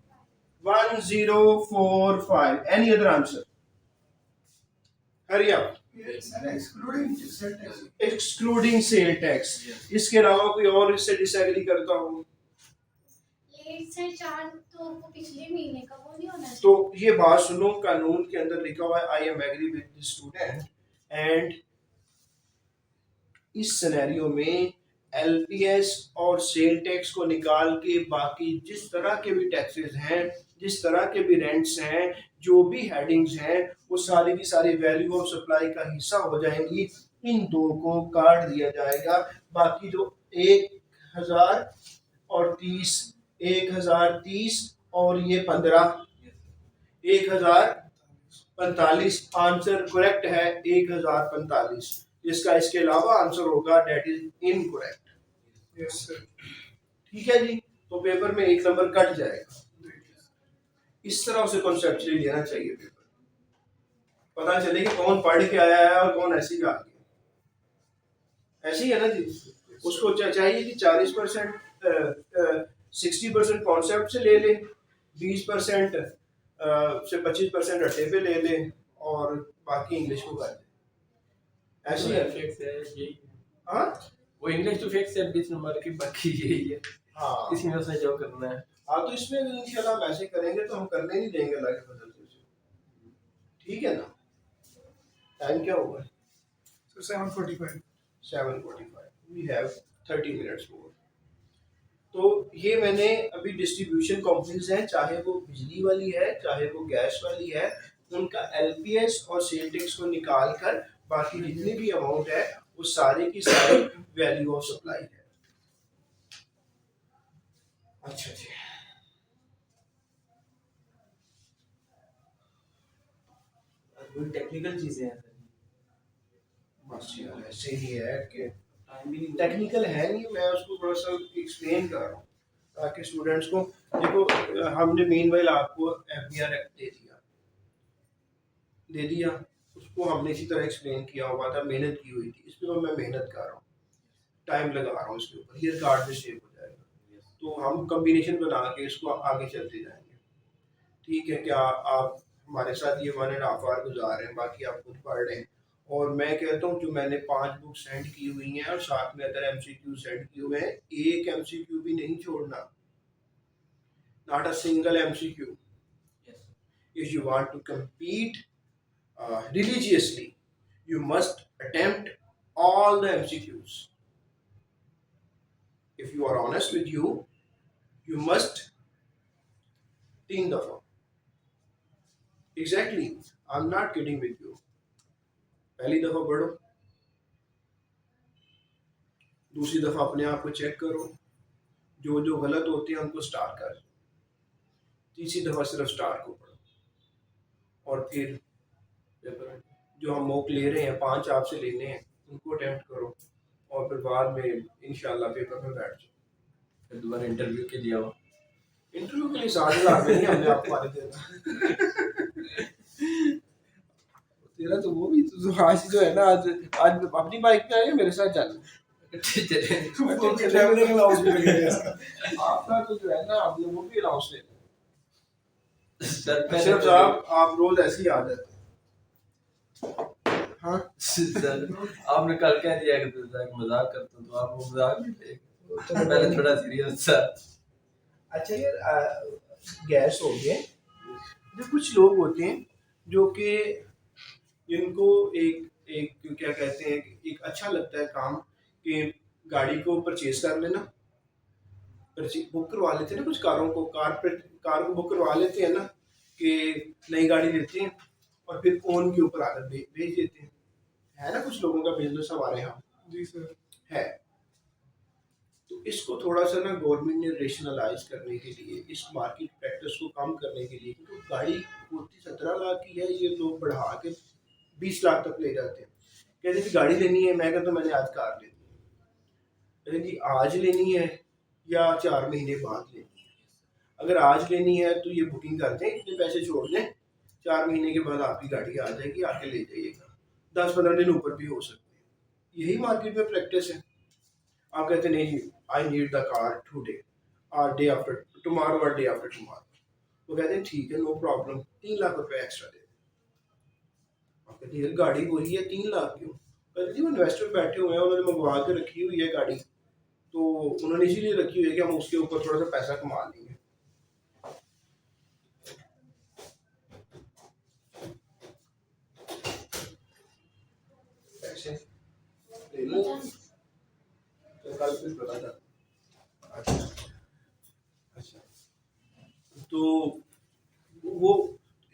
1045। Any other answer? Hurry up. Excluding sale tax. इसके अलावा कोई और इससे डिसएग्री करता हो लेट से चार्ज तो वो पिछले महीने का वो नहीं होना चाहिए। तो ये बात सुनो, कानून के अंदर लिखा हुआ है I am agree with the student, and इस सिनेरियो में LPS और सेल टैक्स को निकाल के बाकी जिस तरह के भी टैक्सेस हैं, जिस तरह के भी रेंट्स हैं, जो भी हेडिंग्स हैं, वो सारी की सारी वैल्यू ऑफ सप्लाई का हिस्सा हो जाएंगी। इन दो को काट दिया जाएगा, बाकी जो 1030 और ये 15, 1045 आंसर करेक्ट है, 1045। जिसका इसके अलावा आंसर होगा that is incorrect. Yes sir. ठीक है जी, तो पेपर में 1 नंबर कट जाएगा। इस तरह उसे कॉन्सेप्चुअली लेना चाहिए पेपर, पता चले कि कौन पढ़ के आया है और कौन ऐसे ही आ गया। ऐसे ही है ना जी, उसको चाहिए कि 40% 60% कॉन्सेप्ट से ले ले, 20% से 25% रट्टे पे ले ले, और बाकी इंग्लिश को कर दे। ऐसे ही है। हाँ, वो इंग्लिश तो फिक्स है 20 नंबर की, बाकी यही है। हाँ, इसी में से जो करना है। हाँ, तो इसमें इंशाल्लाह हम ऐसे करेंगे तो हम करने नहीं देंगे अल्लाह के फजल से, ठीक है ना। टाइम क्या हुआ है? Sir 7:45। 7:45, we have 30 minutes more. तो ये मैंने अभी डिस्ट्रीब्यूशन कंपनीज हैं, चाहे वो बिजली वाली है चाहे वो गैस वाली है, उनका LPS और सेल टैक्स को निकाल कर बाकी जितनी भी अमाउंट है वो सारे की सारी वैल्यू ऑफ सप्लाई है। अच्छा जी, टेक्निकल चीजें हैं सर, बस यार ऐसे ही है कि टाइम भी नहीं टेक्निकल है नहीं, मैं उसको थोड़ा सा एक्सप्लेन कर रहा हूँ ताकि स्टूडेंट्स को देखो। हमने मीनवाइल आपको FBR एक्ट दे दिया, उसको हमने इसी तरह एक्सप्लेन किया हुआ था, मेहनत की हुई थी, इसमें मैं मेहनत कर रहा हूँ, टाइम लगा रहा हूँ इसके ऊपर, ये रिकॉर्ड में सेव हो जाएगा। तो हम कम्बिनेशन बना के इसको आगे चलते जाएंगे, ठीक है। क्या आप हमारे साथ ये 1.5 आवर गुजार रहे हैं, बाकी आप खुद पढ़ रहे हैं। और मैं कहता हूँ जो मैंने 5 बुक सेंड की हुई हैं और साथ में अदर MCQ सेंड किए हुए हैं, एक MCQ भी नहीं छोड़ना, not a single MCQ। If you want to compete religiously, you must attempt all the MCQs. If you are honest with you, you must 3 दफा। Exactly, I'm not kidding with you। पहली दफा पढ़ो, दूसरी दफा अपने आप को चेक करो, जो जो गलत होते हैं उनको स्टार कर, तीसरी दफा सिर्फ स्टार को पढ़ो। फिर पेपर जो हम मॉक ले रहे हैं 5 आपसे लेने हैं उनको अटेम्प्ट करो और फिर बाद में इंशाल्लाह पेपर में बैठ जाओ। फिर दोबारा इंटरव्यू के लिए आओ। इंटरव्यू के लिए 7,000 में नहीं हमने आपको आने देना। तेरा तो वो भी तो आज जो है ना आज आज अपनी बाइक पे आए मेरे साथ चल। ट्रैवलिंग अलाउंस भी लगेगा इसका। आपका तो जो है ना आपने वो भी अलाउंस ले। सर अशरफ साहब आप रोज ऐसी आदत है। हाँ सर आपने कल कह दिया कि मजाक करता हूँ तो आप वो मजाक नहीं थे, पहले थोड़ा सीरियस था। अच्छा यार गैस हो गए। जो कुछ लोग होते हैं जो कि इनको एक एक क्या कहते हैं एक अच्छा लगता है काम कि गाड़ी को परचेज कर लेना, बुक करवा लेते हैं ना कुछ कारों को, कार को बुक करवा लेते हैं ना कि नई गाड़ी लेते हैं और फिर ओन के ऊपर आकर भेज देते हैं। है ना कुछ लोगों का बिजनेस हमारे यहाँ जी सर। है। तो इसको थोड़ा सा ना गवर्नमेंट ने रेशनलाइज करने के लिए इस मार्केट प्रैक्टिस को कम करने के लिए, क्योंकि गाड़ी होती 17 लाख की है, ये लोग बढ़ा के 20 लाख तक ले जाते हैं। कहते हैं कि गाड़ी लेनी है, मैं कहता मैंने आज कार लेनी है। कहते कि आज लेनी है या 4 महीने बाद लेनी है। अगर आज लेनी है तो ये बुकिंग कर दें, इतने पैसे छोड़ दें, 4 महीने के बाद आपकी गाड़ी आ जाएगी, आके ले जाइएगा। 10-15 दिन ऊपर भी हो सकते हैं। यही मार्केट में प्रैक्टिस है। आप कहते नहीं I need the car today और डे आफ्टर टुमारो और डे आफ्टर टुमारो। वो कहते हैं ठीक है नो प्रॉब्लम, 3 लाख रुपए एक्स्ट्रा दे। आप कहते हैं गाड़ी वही है 3 लाख क्यों? कहते जी वो इन्वेस्टर बैठे हुए हैं, उन्होंने मंगवा के रखी हुई है गाड़ी, तो उन्होंने इसीलिए रखी हुई है कि हम उसके ऊपर थोड़ा सा पैसा कमा लेंगे। पैसे ले लो तो कल फिर पता था। अच्छा तो वो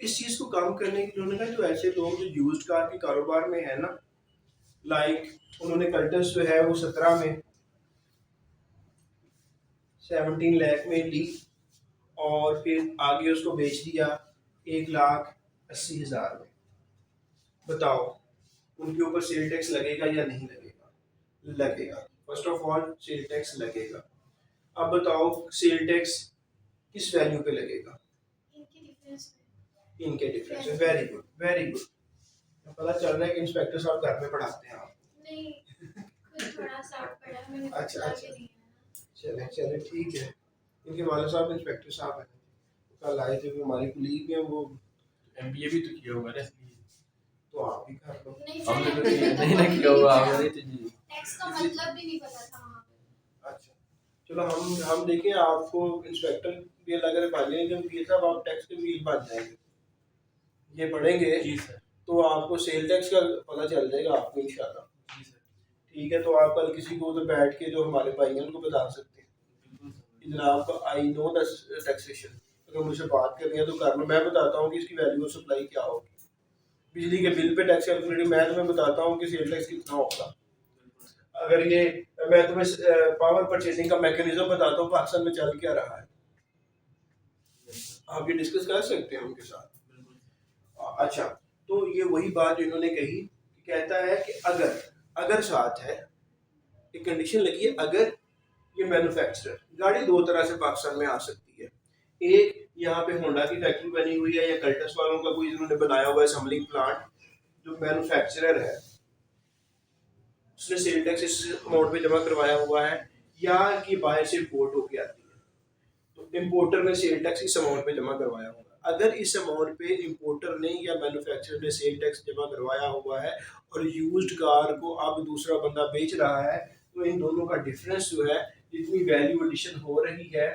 इस चीज़ को काम करने के लिए उन्होंने कहा जो ऐसे लोग जो यूज्ड कार के कारोबार में है ना, लाइक उन्होंने कल्टस जो है वो 17 लाख में ली और फिर आगे उसको बेच दिया 1,80,000 में। बताओ उनके ऊपर सेल टैक्स लगेगा या नहीं लगेगा? लगेगा। First of all sale tax लगेगा। अब बताओ सेल टैक्स किस वैल्यू पे लगेगा? इनके डिफरेंस में। Very good very good. पता चल रहा है कि इंस्पेक्टर साहब घर में पढ़ाते हैं आप। नहीं, खुद थोड़ा सा पढ़ा मैंने। अच्छा अच्छा चले चले ठीक है। इनके वाले साहब इंस्पेक्टर साहब हैं, कल आए थे, वो हमारे कुलीग हैं, वो एमबीए भी तो किया होगा ना, इसलिए तो आप भी कर लो। नहीं हमने सर, तो MBA नहीं ना किया हुआ, हमने तो जी टैक्स का मतलब भी नहीं पता था वहाँ पे। अच्छा चलो हम देखें आपको इंस्पेक्टर भी अगर भाई जब ये साहब आप टैक्स के वकील बन जाएंगे, ये पढ़ेंगे जी सर। तो आपको सेल टैक्स का पता चल जाएगा आपको इंशाल्लाह। जी सर। ठीक है, तो आप कल किसी को उधर बैठ के जो हमारे भाई हैं उनको बता सकते हैं बिल्कुल सर। कि जनाब का आई नो द टैक्सेशन, अगर मुझसे बात करनी है तो कर लो। मैं बताता हूँ कि इसकी वैल्यू ऑफ सप्लाई क्या होगी। बिजली के बिल पे टैक्स कैलकुलेटर मैं तुम्हें बताता हूँ कि सेल टैक्स कितना होगा। बिल्कुल सर। अगर ये मैं तुम्हें पावर परचेसिंग का मैकेनिज्म बताता हूँ पाकिस्तान में चल क्या रहा है, आप ये डिस्कस कर सकते हैं उनके साथ। बिल्कुल। अच्छा तो ये वही बात जो इन्होंने कही कि कहता है कि अगर साथ है एक कंडीशन लगी है, अगर ये मैन्युफैक्चरर गाड़ी दो तरह से पाकिस्तान में आ सकती है। एक यहाँ पे होंडा की फैक्ट्री बनी हुई है या कल्टस वालों का कोई इन्होंने बनाया हुआ है असेंबलिंग प्लांट, जो मैन्युफैक्चरर है उसने सेल टैक्स इस अमाउंट पे जमा करवाया हुआ है, या कि बाहर से इम्पोर्ट होके आती है तो इम्पोर्टर ने सेल टैक्स इस अमाउंट पे जमा करवाया हुआ है। अगर इस अमाउंट पे इम्पोर्टर ने या मैन्युफैक्चरर ने सेल टैक्स जमा करवाया हुआ है और यूज्ड कार को अब दूसरा बंदा बेच रहा है, तो इन दोनों का डिफरेंस जो है, जितनी वैल्यू एडिशन हो रही है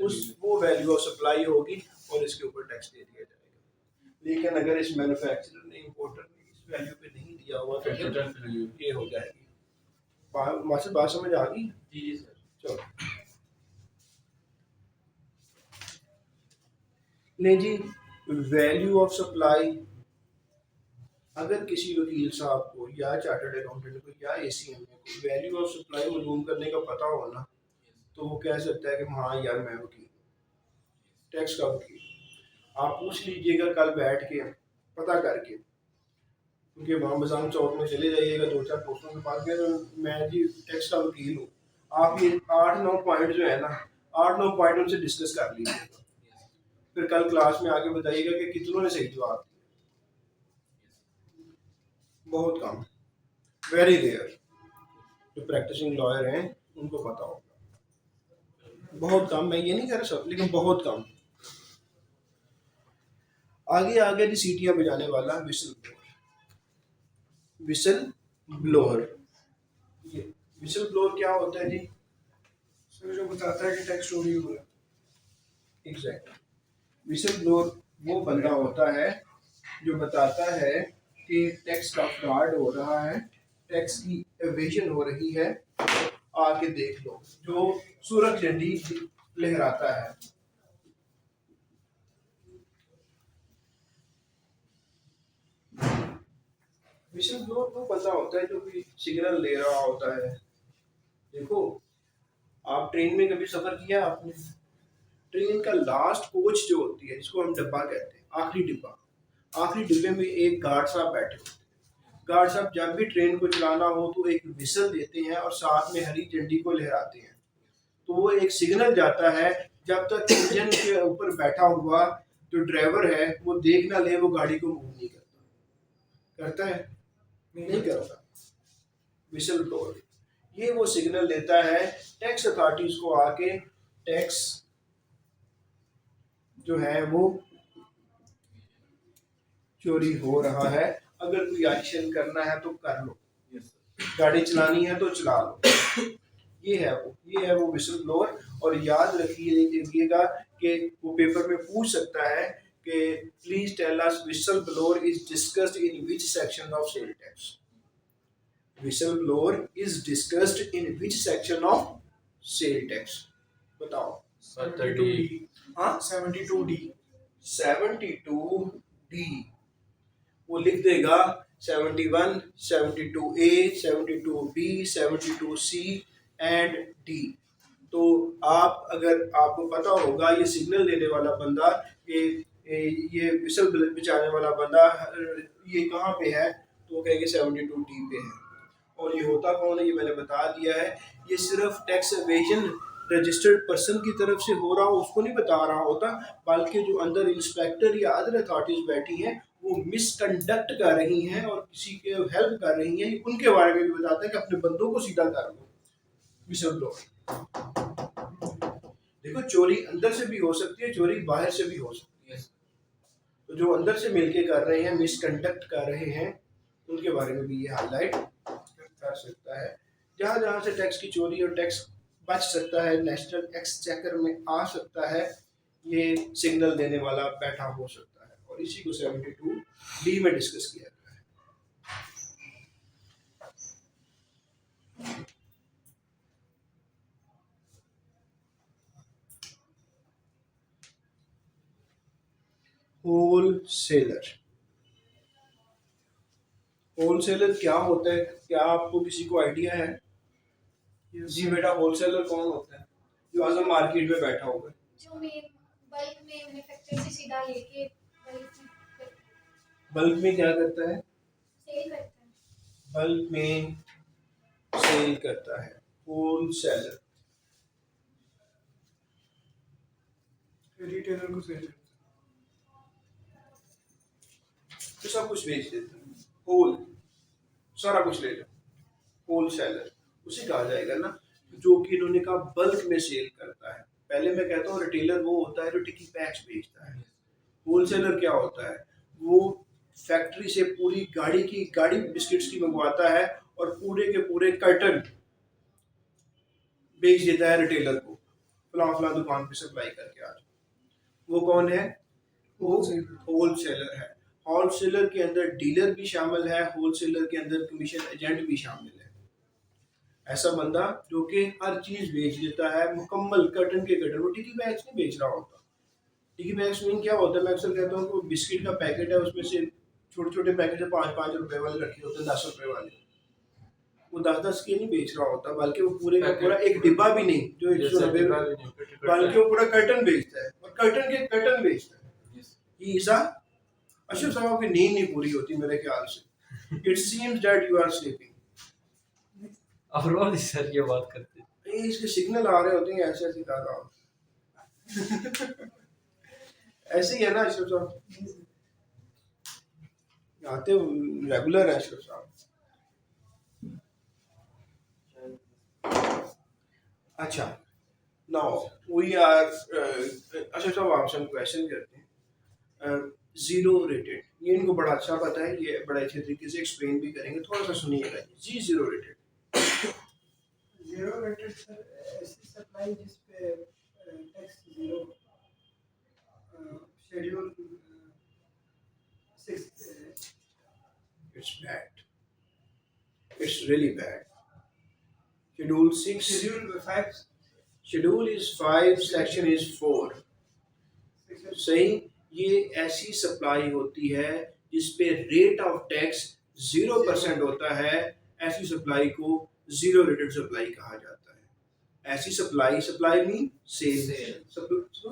उस वो वैल्यू ऑफ सप्लाई होगी और इसके ऊपर टैक्स दे दिया जाएगा। लेकिन अगर इस मैन्युफैक्चरर ने इम्पोर्टर ने इस वैल्यू पे नहीं दिया हुआ तो ये हो जाएगी। मास्टर बात समझ आ गई? जी जी सर। चलो नहीं जी, वैल्यू ऑफ सप्लाई अगर किसी वकील साहब को या चार्टर्ड अकाउंटेंट को या एसीएम को वैल्यू ऑफ सप्लाई मालूम करने का पता हो ना, तो वो कह सकता है कि हाँ यार मैं वकील, टैक्स का वकील। आप पूछ लीजिएगा कल बैठ के पता करके, क्योंकि वहाँ बाजार चौक में चले जाइएगा 2-4 दोस्तों के पास गए तो मैं जी टैक्स का वकील हूँ, आप ये 8-9 पॉइंट जो है ना 8-9 पॉइंट उनसे डिस्कस कर लीजिएगा, फिर कल क्लास में आके बताइएगा कि कितनों ने सही जवाब दिया। बहुत कम, वेरी रेयर जो प्रैक्टिसिंग लॉयर हैं उनको पता होगा, बहुत कम। मैं ये नहीं कह रहा सब, लेकिन बहुत कम। आगे आगे जी सीटियां बजाने वाला विसल ब्लोअर। विसल ब्लोअर, ये विसल ब्लोअर क्या होता है जी? सर जो बताता है कि टैक्स चोरी हो रहा है। एग्जैक्टली, विसल ब्लोअर वो बंदा होता है जो बताता है कि टैक्स का फ्रॉड हो रहा है, टैक्स की एवेजन हो रही है, आके देख लो, जो सूरज झंडी लहराता है। विसल ब्लोअर वो बंदा होता है जो भी सिग्नल ले रहा होता है। देखो, आप ट्रेन में कभी सफर किया आपने? ट्रेन का लास्ट कोच जो होती है, जिसको हम डब्बा कहते हैं, आखिरी डिब्बा, आखिरी डिब्बे में एक गार्ड साहब बैठे होते हैं। गार्ड साहब जब भी ट्रेन को चलाना हो तो एक विसल देते हैं और साथ में हरी झंडी को लहराते हैं, तो वो एक सिग्नल जाता है। जब तक इंजन के ऊपर बैठा हुआ जो ड्राइवर है वो देख ना ले, वो गाड़ी को मूव नहीं करता। करता है? नहीं करता। विसल ब्लोअर ये वो सिग्नल देता है टैक्स अथॉरिटीज को आके, टैक्स जो है वो चोरी हो रहा है, अगर कोई एक्शन करना है तो कर लो, गाड़ी चलानी है तो चला लो। ये है वो विसल ब्लोअर। और याद रखिएगा कि वो पेपर में पूछ सकता है कि please tell us whistle blower is discussed in which section of sale tax. Whistle blower is discussed in which section of sale tax, बताओ। 72D। हाँ, 72D। 72D वो लिख देगा 71, 72A, 72B, 72C and D। तो आप, अगर आपको पता होगा ये सिग्नल देने वाला बंदा, ये विसल बचाने वाला बंदा ये कहाँ पे है, तो कहेंगे 72D पे है। और ये होता कौन है, ये मैंने बता दिया है। ये सिर्फ टैक्स एवेजन रजिस्टर्ड पर्सन की तरफ से हो रहा हो उसको नहीं बता रहा होता, बल्कि जो अंदर इंस्पेक्टर या अदर अथॉरिटीज बैठी हैं वो मिसकंडक्ट कर रही हैं और किसी के हेल्प कर रही हैं, उनके बारे में भी बताता है कि अपने बंदों को सीधा कर लो। Whistle blower. देखो, चोरी अंदर से भी हो सकती है, चोरी बाहर से भी हो सकती है। तो जो अंदर से मिलके कर रहे हैं, मिसकंडक्ट कर रहे हैं, उनके बारे में भी ये हाईलाइट कर सकता है। जहाँ जहाँ से टैक्स की चोरी और टैक्स बच सकता है, नेशनल एक्सचेकर में आ सकता है, ये सिग्नल देने वाला बैठा हो सकता है। और इसी को 72D में डिस्कस किया गया है। होलसेलर। होलसेलर क्या होता है, क्या आपको किसी को आइडिया है? जी बेटा, होलसेलर कौन होता है? जो आज मार्केट में बैठा होगा, जो बल्क में मैन्युफैक्चर से सीधा लेके बल्क में क्या करता है? सेल करता है। बल्क में सेल करता है, होलसेलर। रिटेलर को सेल। तो सब कुछ बेच देता है, होल, सारा कुछ ले लो, होलसेलर उसे कहा जाएगा ना, जो कि इन्होंने कहा बल्क में सेल करता है। पहले मैं कहता हूँ रिटेलर वो होता है जो टिकी पैक्स बेचता है। होलसेलर क्या होता है? वो फैक्ट्री से पूरी गाड़ी बिस्किट्स की मंगवाता है और पूरे के पूरे कर्टन बेच देता है रिटेलर को, फला दुकान पे सप्लाई करके आज। वो कौन है? वो होलसेलर है। होलसेलर के अंदर डीलर भी शामिल है, होलसेलर के अंदर कमीशन एजेंट भी शामिल है। ऐसा बंदा जो कि हर चीज बेच देता है, मुकम्मल कर्टन के कर्टन। वो टिकी बैग्स नहीं बेच रहा होता। टिकी बैग्स में क्या होता है, मैं अक्सर कहता हूँ कि बिस्किट का पैकेट है, उसमें से छोटे छोटे पैकेट है 5-5 रुपए वाले रखे होते हैं, 10 रुपए वाले। वो 10-10 के नहीं बेच रहा होता, बल्कि वो पूरे का पूरा एक डिब्बा भी नहीं जो 190, बल्कि वो पूरा कर्टन बेचता है और कर्टन के कर्टन बेचता है। ही इज अ अशरफ साहब आपकी नींद नहीं पूरी होती मेरे ख्याल से। It seems that you are sleeping. अब रोज सर ये बात करते हैं। इसके सिग्नल आ रहे होते हैं ऐसे ऐसे दादा। ऐसे ही है ना अशरफ साहब, आते रेगुलर है अशरफ साहब। अच्छा, नाउ वी आर अच्छा साहब आपसे हम क्वेश्चन करते हैं। जीरो रेटेड, ये इनको बड़ा अच्छा पता है, ये बड़े अच्छे तरीके से एक्सप्लेन भी करेंगे, थोड़ा सा सुनिएगा जी। Zero rated, zero rated sir ऐसी सप्लाई जिस पे tax zero, schedule 6, it's bad, it's really bad. Schedule 6, schedule 5, schedule is 5, section is 4। सही, ये ऐसी सप्लाई होती है जिस पे रेट ऑफ टैक्स 0% होता है, ऐसी सप्लाई को जीरो रेटेड सप्लाई कहा जाता है। ऐसी supply, supply mean sale,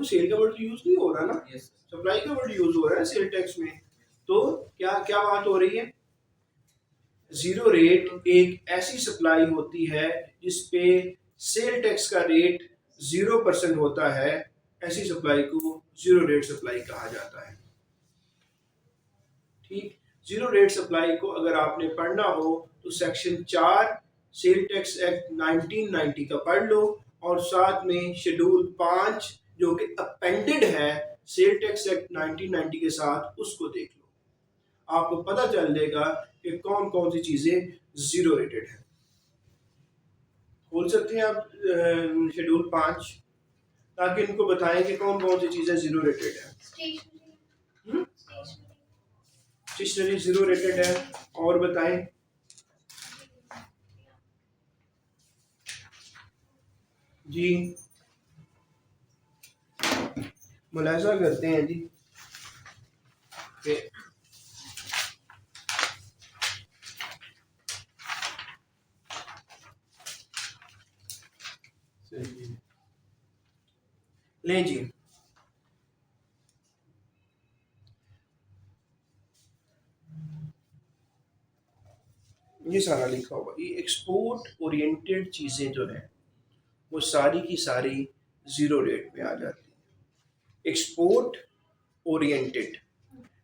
sale का वर्ड यूज नहीं हो रहा ना, यस सप्लाई का वर्ड यूज हो रहा है सेल टैक्स में। तो क्या क्या बात हो रही है? जीरो रेट एक ऐसी सप्लाई होती है जिस पे सेल टैक्स का रेट 0% होता है, ऐसी सप्लाई को जीरो रेट सप्लाई कहा जाता है। ठीक, जीरो रेट सप्लाई को अगर आपने पढ़ना हो तो सेक्शन 4 सेल टैक्स एक्ट 1990 का पढ़ लो, और साथ में शेड्यूल 5 जो कि अपेंडेड है सेल टैक्स एक्ट 1990 के साथ, उसको देख लो, आपको पता चल जाएगा कि कौन कौन सी चीजें जीरो रेटेड है। खोल सकते हैं आप शेड्यूल 5, ताकि इनको बताएं कि कौन कौन सी चीजें जीरो रेटेड है। स्टेशनरी, स्टेशनरी जीरो रेटेड है, और बताएं। जी, मुलाजा करते हैं जी कि लें जी, ये सारा लिखा हुआ, ये एक्सपोर्ट ओरिएंटेड चीज़ें जो हैं वो सारी की सारी ज़ीरो रेट में आ जाती हैं। Export oriented,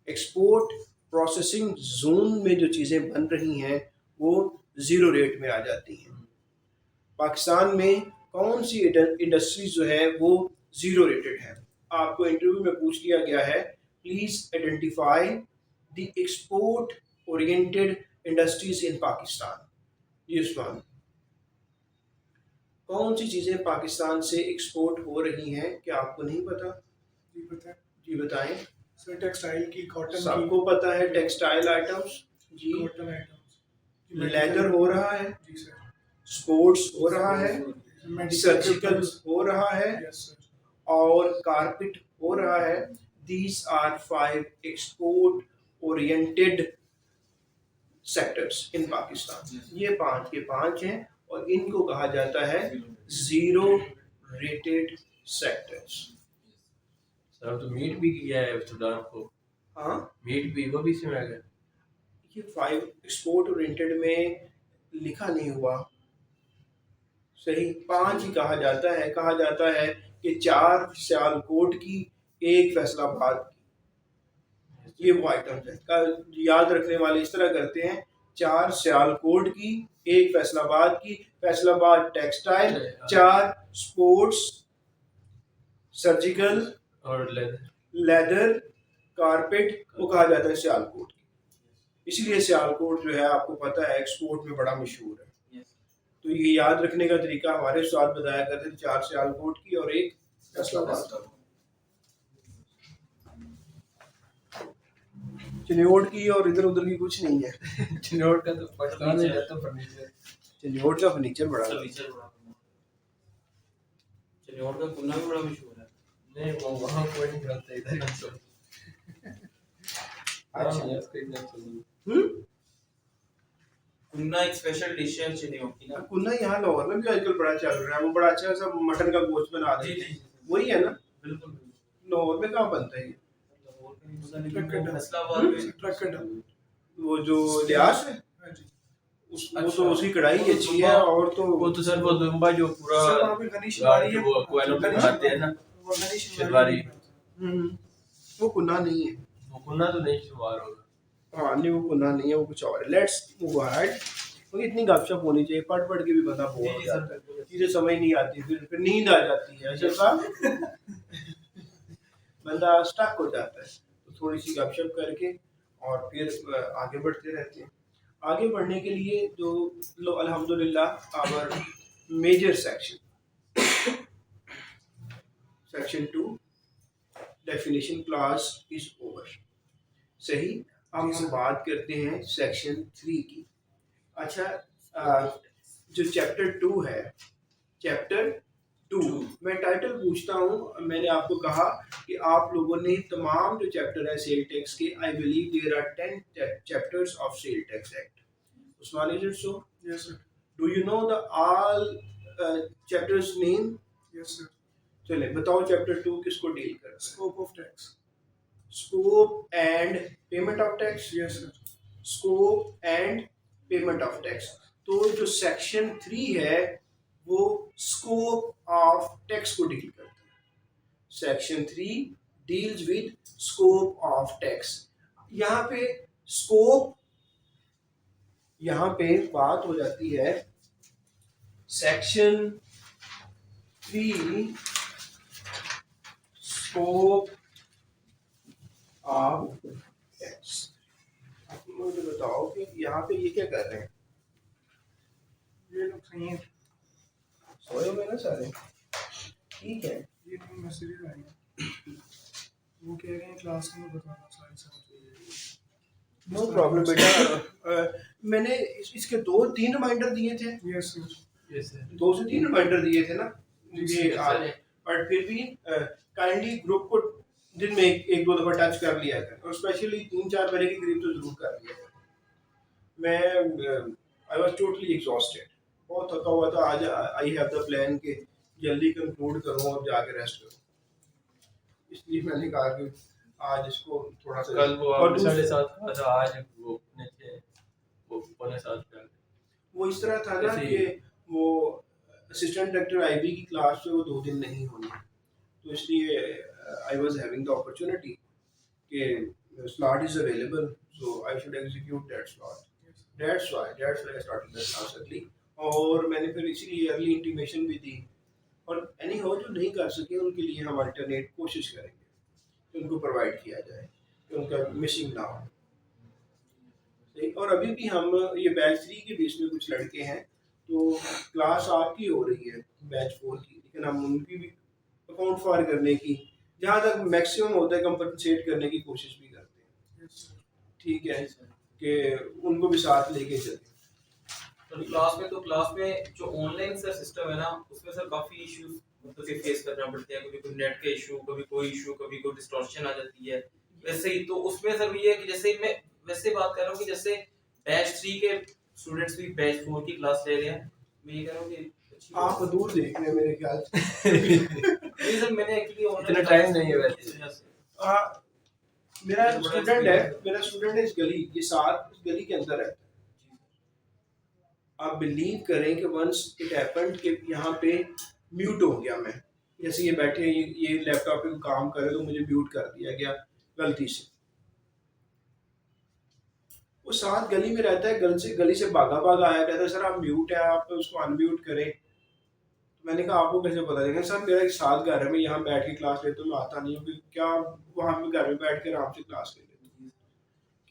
export processing zone में जो चीज़ें बन रही हैं वो ज़ीरो रेट में आ जाती हैं। पाकिस्तान में कौन सी इंडस्ट्रीज जो है वो ज़ीरो रेटेड है? आपको इंटरव्यू में पूछ लिया गया है, please identify the export oriented industries इन पाकिस्तान। ये वन, कौन सी चीज़ें पाकिस्तान से एक्सपोर्ट हो रही हैं? क्या आपको नहीं पता? जी पता है जी बताएं। सर, टेक्सटाइल की, कॉटन की, सबको पता है, टेक्सटाइल आइटम्स जी, कॉटन आइटम्स, लेदर हो रहा है, जी सर, स्पोर्ट्स हो रहा है, सर्जिकल हो रहा है, यस सर, और कारपेट हो रहा है। These are 5 export oriented sectors in Pakistan. ये 5 के 5 हैं, और इनको कहा जाता है जीरो रेटेड सेक्टर्स। सर तो मीट भी किया है सुडान को, हाँ, मीट भी वो भी इसमें आ गया। ये 5 एक्सपोर्ट ओरिएंटेड में लिखा नहीं हुआ, सही 5 ही कहा जाता है। कहा जाता है कि 4 सियालकोट की, 1 फैसलाबाद की, ये वो आइटम्स है। याद रखने वाले इस तरह करते हैं, 4 सियालकोट की, 1 फैसलाबाद की, फैसलाबाद टेक्सटाइल, 4 स्पोर्ट्स, सर्जिकल और लेदर, लेदर, कारपेट, वो कहा जाता है सियालकोट की। इसलिए सियालकोट जो है आपको पता है एक्सपोर्ट में बड़ा मशहूर है। तो ये याद रखने का तरीका हमारे साथ बताया करते थे, 4 सियालकोट की और 1 फैसलाबाद। चिन्योट की और इधर उधर की कुछ नहीं है। चिन्नौर का तो पाकिस्तान में जाता फर्नीचर, चिन्योट का फर्नीचर बड़ा है। फर्नीचर बड़ा, चिन्नौर का कुन्ना भी बड़ा मशहूर है। नहीं वो वहाँ कोई नहीं बनाता, इधर ही सब। अच्छा। हाँ, इसका इतना चल। कुन्ना एक स्पेशल डिश है चिन्नौर की ना। कुन्ना यहाँ लाहौर में भी आजकल बड़ा चल रहा है, वो बड़ा अच्छा सा मटन का गोश्त बना जी देते जी हैं, वही है ना? बिल्कुल बिल्कुल। लाहौर में कहाँ बनता है ये? लाहौर में पता नहीं ट्रक वो का फैसलाबाद में ट्रक का डर। वो जो लियास है हाँ जी वो अच्छा। तो उसकी कढ़ाई वो अच्छी है, और तो वो तो सर वो दुम्बा जो पूरा सर वहाँ पे गनी शिवारी है, वो कोयलों पे बनाते हैं ना, वो गनी शिवारी। हम्म, वो कुन्ना नहीं है। वो कुन्ना तो नहीं शुमार होगा। हाँ नहीं, वो कुन्ना नहीं है, वो कुछ और है। लेट्स मूव अहेड, क्योंकि इतनी गपशप होनी चाहिए, पढ़ पढ़ के भी बंदा बोर हो जी, जाता है, सर। चीजें समझ नहीं आती, फिर नींद आ जाती है, अशर साहब बंदा स्टक हो जाता है। तो थोड़ी सी गपशप करके और फिर आगे बढ़ते रहते हैं। आगे बढ़ने के लिए जो लो अल्हम्दुलिल्लाह our major section 2 definition class is over. सही, अब हम बात करते हैं सेक्शन 3 की। अच्छा, जो चैप्टर 2 है, चैप्टर 2 मैं टाइटल पूछता हूँ। मैंने आपको कहा कि आप लोगों ने तमाम जो चैप्टर है सेल टैक्स के, I believe there are 10 chapters of sale tax act. Usman, is it so? Yes sir, do you know the all chapters name? Yes sir. चले बताओ, चैप्टर 2 किसको डील कर रहा है? Scope of tax. Scope and payment of tax. Yes sir. Scope and payment of tax. तो जो section 3 है वो स्कोप ऑफ टैक्स को डील करता है। Section 3 deals with scope of tax. यहाँ पे स्कोप, यहाँ पे बात हो जाती है सेक्शन 3 स्कोप ऑफ टैक्स। मुझे बताओ कि यहाँ पे ये क्या कर रहे हैं? ये लोग सही हैं। सोए हुए ना सारे? ठीक है, ये नहीं मैसेज आए हैं, वो कह रहे हैं क्लास में बताना सारी समझ। नो प्रॉब्लम बेटा। मैंने इसके 2-3 रिमाइंडर दिए थे। Yes sir. Yes sir. 2 से 3 रिमाइंडर दिए थे ना जी, ये सर। आज, और फिर भी काइंडली ग्रुप को दिन में एक दो दफा टच कर लिया कर, और स्पेशली 3-4 महीने के करीब तो जरूर कर लिया कर। मैं आई वाज टोटली एग्जॉस्टेड, बहुत थका हुआ था। आज आई हैव द प्लान कि जल्दी कंक्लूड करूं और जाके रेस्ट करूं, इसलिए मैंने कहा कि आज इसको थोड़ा सा। कल वो और 7:30 का था, आज वो अपने थे वो 6:45 पे आ गए। वो इस तरह था ना ऐसे ही। कि वो असिस्टेंट डायरेक्टर आईबी की क्लास पे वो 2 दिन नहीं होनी, तो इसलिए I was having the opportunity कि slot is available, so I should execute that slot. That's why I started the class early, और मैंने फिर इसीलिए अर्ली इंटीमेशन भी दी। और एनी हो जो नहीं कर सके उनके लिए हम अल्टरनेट कोशिश करेंगे कि उनको प्रोवाइड किया जाए, कि उनका मिसिंग ना हो। सही, और अभी भी हम ये बैच 3 के बीच में कुछ लड़के हैं, तो क्लास आपकी हो रही है बैच 4 की, लेकिन हम उनकी भी अकाउंट फॉर करने की, जहाँ तक मैक्सिमम होता है कंपनसेट करने की कोशिश भी करते हैं। Yes sir. ठीक है, कि उनको भी साथ लेके चलते। तो क्लास में जो ऑनलाइन सर सिस्टम है ना, उसमें सर काफी इश्यूज मतलब कि फेस करना पड़ते हैं। कभी कोई नेट का इशू, कभी कोई इशू, कभी कोई डिस्टॉर्शन आ जाती है। वैसे ही तो उसमें सर ये है कि जैसे मैं वैसे बात कर रहा हूँ कि जैसे बैच 3 के स्टूडेंट्स भी बैच 4 की क्लास ले रहे हैं। मैं ये कह रहा हूँ कि अच्छी बात आप दूर देख रहे हैं मेरे ख्याल से। नहीं सर, मैंने एक्चुअली इतना टाइम नहीं है वैसे। मेरा स्टूडेंट है इस गली, ये साथ इस गली के अंदर रहता है। आप बिलीव करें कि वंस इट हैपेंड कि यहाँ पे म्यूट हो गया मैं, जैसे ये बैठे ये लैपटॉप पे काम करे तो मुझे म्यूट कर दिया गया गलती से। वो साथ गली में रहता है, गली से भागा भागा आया, कहता है सर आप म्यूट है, आप उसको अनम्यूट करें। तो मैंने कहा आपको कैसे पता चलेगा? सर मेरा एक साथ घर है, मैं यहाँ बैठ के क्लास लेता हूँ, मैं आता नहीं हूँ, कि क्या वहाँ पे घर में बैठ के आराम से क्लास ले लेता हूँ।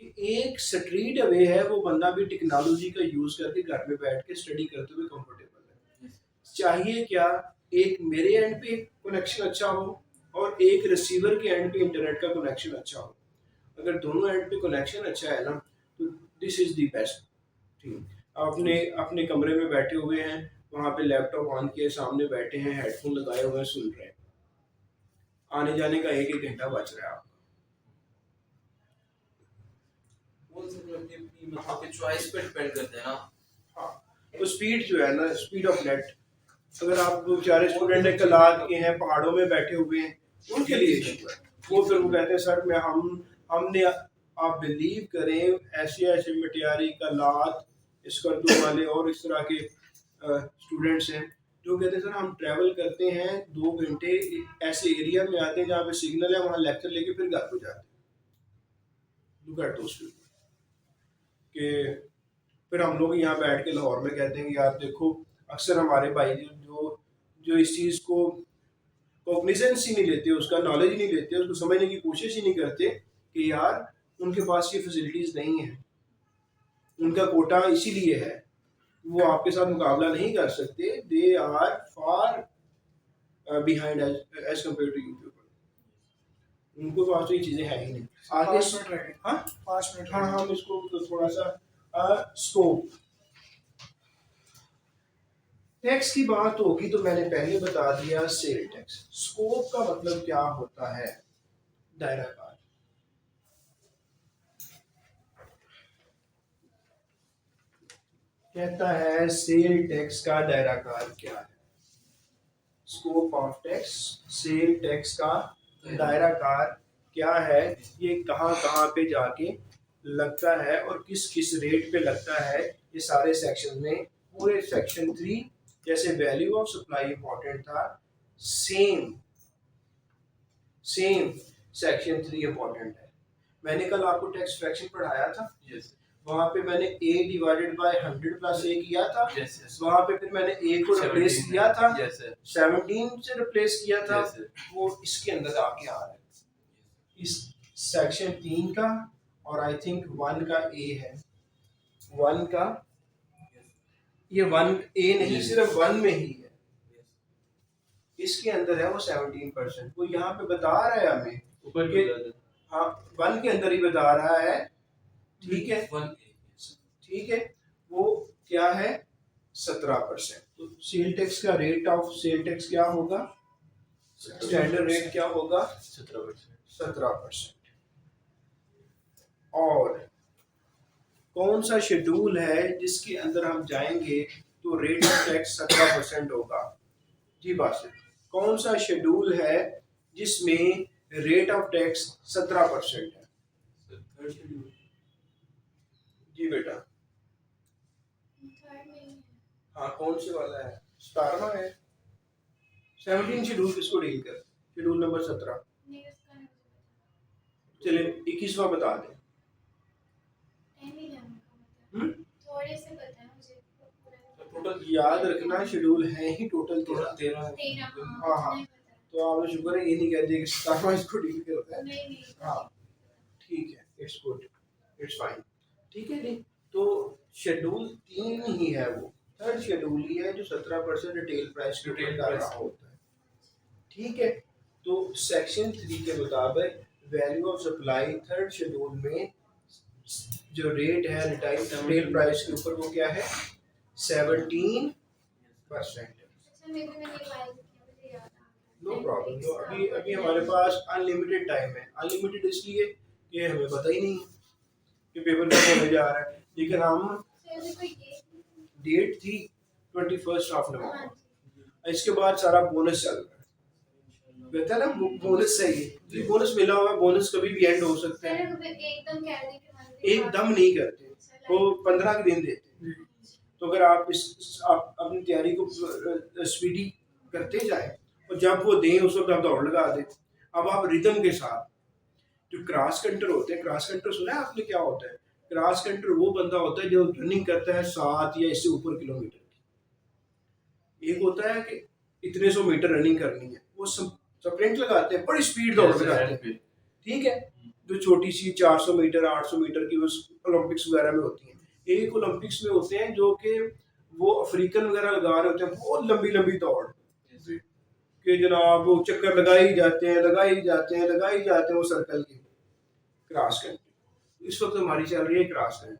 कि एक स्ट्रीट अवे है वो बंदा भी टेक्नोलॉजी का यूज करके घर में बैठ के स्टडी करते हुए कंफर्टेबल है। चाहिए क्या, एक मेरे एंड पे कनेक्शन अच्छा हो और एक रिसीवर के एंड पे इंटरनेट का कनेक्शन अच्छा हो। अगर दोनों एंड पे कनेक्शन अच्छा है ना, तो this is the best thing. अपने अपने कमरे में बैठे हुए हैं, वहाँ पे लैपटॉप ऑन किए, सामने बैठे हैं, हेडफोन लगाए हुए हैं, सुन रहे हैं। आने जाने का 1-1 घंटा बच रहा है आपका। वो सर अपनी मतलब कि चॉइस पे डिपेंड करते हैं ना। हाँ, तो स्पीड जो है ना, स्पीड ऑफ नेट, अगर आप बेचारे स्टूडेंट कलाद के हैं, पहाड़ों में बैठे हुए हैं, उनके लिए इशू है। वो फिर वो कहते हैं सर मैं हमने आप बिलीव करें ऐसे ऐसे मटियारी का लात स्कर्दू वाले और इस तरह के स्टूडेंट्स हैं जो कहते हैं सर हम ट्रैवल करते हैं 2 घंटे ऐसे एरिया में आते हैं जहाँ पे सिग्नल है, वहाँ लेक्चर लेके फिर घर को जाते हैं। लुक एट दोस पीपल कि फिर हम लोग यहाँ बैठ के लाहौर में कहते हैं कि यार देखो अक्सर हमारे भाई जो जो इस चीज़ को कॉग्निजेंस ही नहीं लेते, उसका नॉलेज ही नहीं लेते, उसको समझने की कोशिश ही नहीं करते कि यार उनके पास ये फैसिलिटीज़ नहीं है, उनका कोटा इसीलिए है वो आपके साथ मुकाबला नहीं कर सकते। They are far behind as compare to you people. उनको पास तो ये चीज़ें हैं ही नहीं। आगे 5 मिनट रह गए। हाँ 5 मिनट हाँ हम इसको तो थोड़ा सा स्कोप टैक्स की बात होगी तो मैंने पहले बता दिया सेल टैक्स। स्कोप का मतलब क्या होता है? दायरा कार। कहता है सेल टैक्स का दायरा कार क्या है? Scope of tax, sale tax का दायरा कार क्या है? ये कहाँ कहाँ पे जाके लगता है और किस किस रेट पे लगता है? ये सारे सेक्शन में पूरे सेक्शन 3 जैसे वैल्यू ऑफ सप्लाई इंपॉर्टेंट था, सेम सेक्शन 3 इंपॉर्टेंट है। मैंने कल आपको टैक्स फ्रैक्शन पढ़ाया था, यस वहाँ पे मैंने a divided by 100 plus a किया था। यस वहाँ पे फिर मैंने a को रिप्लेस किया था, यस सर 17 से रिप्लेस किया था। यस सर वो इसके अंदर आके आ रहा है, इस सेक्शन 3 का और आई थिंक 1 का a है, 1 का ये 1 a नहीं सिर्फ 1 में ही है, इसके अंदर है वो 17%। वो यहाँ पे बता रहा है हमें ऊपर कि की हाँ 1 के अंदर ही बता रहा है, ठीक है ठीक है। वो क्या है 17%। तो सेल टैक्स का रेट ऑफ सेल टैक्स क्या होगा? स्टैंडर्ड रेट क्या होगा? 17%। और कौन सा शेड्यूल है जिसके अंदर हम जाएंगे तो रेट ऑफ टैक्स 17% होगा? जी बासित, कौन सा शेड्यूल है जिसमें रेट ऑफ टैक्स 17% है? जी बेटा थर्ड में ही है। हाँ कौन से वाला है? 17वां है। 17 शेड्यूल किसको डील कर? Schedule number 17। नहीं उसका नहीं मुझे पता। चलिए 21वां बता दें। टाइम नहीं जानने का मतलब थोड़े से पता है मुझे पूरा टोटल याद रखना शेड्यूल है ही टोटल 13। 13 तेरह हाँ, हाँ। नहीं पता है। तो आपने शुक्र है ये नहीं कह दिया कि 17वां इसको डील करता है। नहीं नहीं हाँ ठीक है, इट्स गुड, इट्स फाइन, ठीक है जी। तो शेड्यूल 3 ही है, वो थर्ड शेड्यूल ही है जो 17% रिटेल प्राइस के ऊपर कर रहा होता है, ठीक है। तो सेक्शन 3 के मुताबिक value of supply third schedule में जो रेट है रिटेल प्राइस के ऊपर वो क्या है? 17%। अच्छा मे भी मैंने रिवाइज किया मुझे याद आ गया। No problem. तो अभी हमारे पास अनलिमिटेड टाइम है। अनलिमिटेड इसलिए कि हमें पता ही नहीं है कि पेपर कब होने जा रहा है, लेकिन हम सर मुझे कोई डेट डेट थी 21 ऑफ हाँ नवंबर, जी इसके बाद सारा बोनस चल रहा है। कहता है ना बोनस चाहिए, ये बोनस मिला हुआ है, बोनस कभी भी एंड हो सकता है, सर एकदम कह दी कि मंथ एकदम नहीं करते, वो 15 के दिन देते हैं। तो अगर आप आप अपनी तैयारी को स्पीडी करते जाए और जब वो दें उस वक्त आप दौड़ लगा दें। अब आप रिदम के साथ, जो क्रॉस कंटर होते हैं, क्रॉस कंटर सुना है आपने क्या होता है? क्रॉस कंटर वो बंदा होता है जो रनिंग करता है 7 या इससे ऊपर किलोमीटर की। एक होता है कि इतने 100 मीटर रनिंग करनी है, वो स्प्रिंट लगाते हैं, बड़ी स्पीड दौड़ लगाते हैं, ठीक है। जो छोटी सी 400 मीटर 800 मीटर की ओलंपिक्स वगैरह में होती हैं। एक ओलंपिक्स में होते हैं जो कि वो अफ्रीकन वगैरह लगा रहे होते हैं, बहुत लंबी लंबी दौड़ कि जनाब वो चक्कर लगाई जाते हैं वो सर्कल के। क्रॉस कंट्री इस वक्त हमारी चल रही है क्रॉस कंट्री।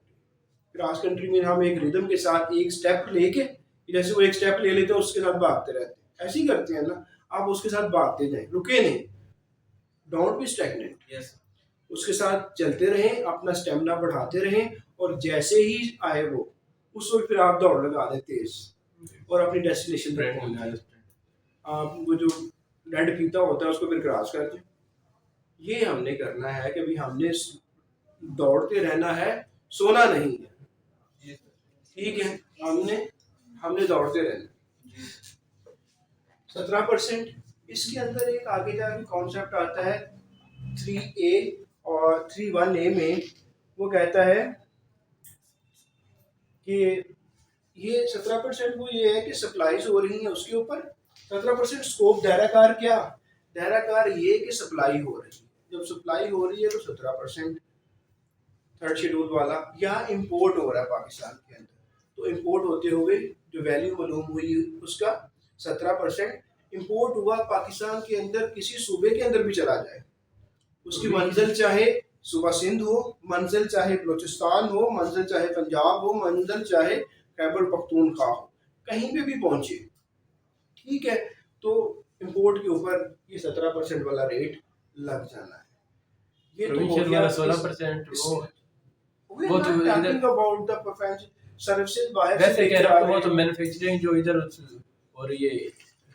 क्रॉस कंट्री में हम एक रिदम के साथ एक स्टेप लेके, जैसे वो एक स्टेप ले लेते हैं उसके साथ भागते रहते हैं, ऐसे ही करते हैं ना, आप उसके साथ भागते जाएं, रुके नहीं, डोंट बी स्टैग्नेंट, यस उसके साथ चलते रहें, अपना स्टेमिना बढ़ाते रहें, और जैसे ही आए वो उस वक्त फिर आप दौड़ लगा दें तेज और अपनी डेस्टिनेशन तक पहुंच जाए। आप वो जो रेड फीता होता है उसको फिर क्रॉस कर दें, ये हमने करना है कि भाई हमने दौड़ते रहना है, सोना नहीं है। जी सर। ठीक है, हमने दौड़ते रहना। 17%। इसके अंदर एक आगे जाके कॉन्सेप्ट आता है 3A और 3(1)A में, वो कहता है कि ये 17% वो ये है कि सप्लाईज हो रही हैं उसके ऊपर। 17% स्कोप दायराकार क्या, दायराकार ये कि सप्लाई हो रही है। जब सप्लाई हो रही है तो 17% थर्ड शेड्यूल वाला, या इंपोर्ट हो रहा है पाकिस्तान के अंदर, तो इंपोर्ट होते हुए जो वैल्यू मालूम हुई उसका 17% इंपोर्ट हुआ पाकिस्तान के अंदर, किसी सूबे के अंदर भी चला जाए, उसकी मंजिल चाहे सूबा सिंध हो, मंजिल चाहे बलूचिस्तान हो, मंजिल चाहे पंजाब हो, मंजिल चाहे खैबर पख्तूनख्वा हो, कहीं पे भी पहुंचे, ठीक है, तो इंपोर्ट के ऊपर ये 17% वाला रेट लग जाना है। ये तो हो प्रोविंशियल गया वाला 16%, We are वो not तो talking इधर about the profession services बाहर से वैसे कह लेके रहा आ हूँ, वो रहे तो हैं। मैन्युफैक्चरिंग जो इधर और ये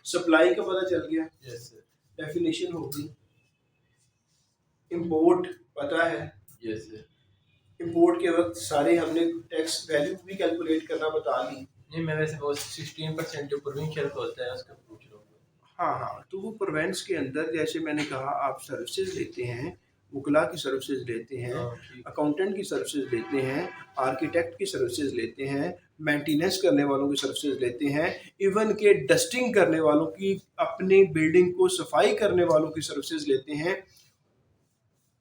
सप्लाई का पता चल गया, यस सर, डेफिनेशन होगी। इंपोर्ट पता है, यस सर। इंपोर्ट के वक्त सारे हमने टैक्स वैल्यू भी कैलकुलेट करना बता ली। नहीं, मैं वैसे वो 16% जो प्रोविंशियल का होता है उसका पूछ रहा हूँ। हाँ, तो वो प्रोवेंस के अंदर जैसे मैंने कहा, आप सर्विसेज लेते हैं, वकला की सर्विसेज लेते हैं, हाँ, ठीक। अकाउंटेंट की सर्विसेज लेते हैं, आर्किटेक्ट की सर्विसेज लेते हैं, मेंटेनेंस करने वालों की सर्विसेज लेते हैं, इवन के डस्टिंग करने वालों की, अपनी बिल्डिंग को सफाई करने वालों की सर्विसेज लेते हैं,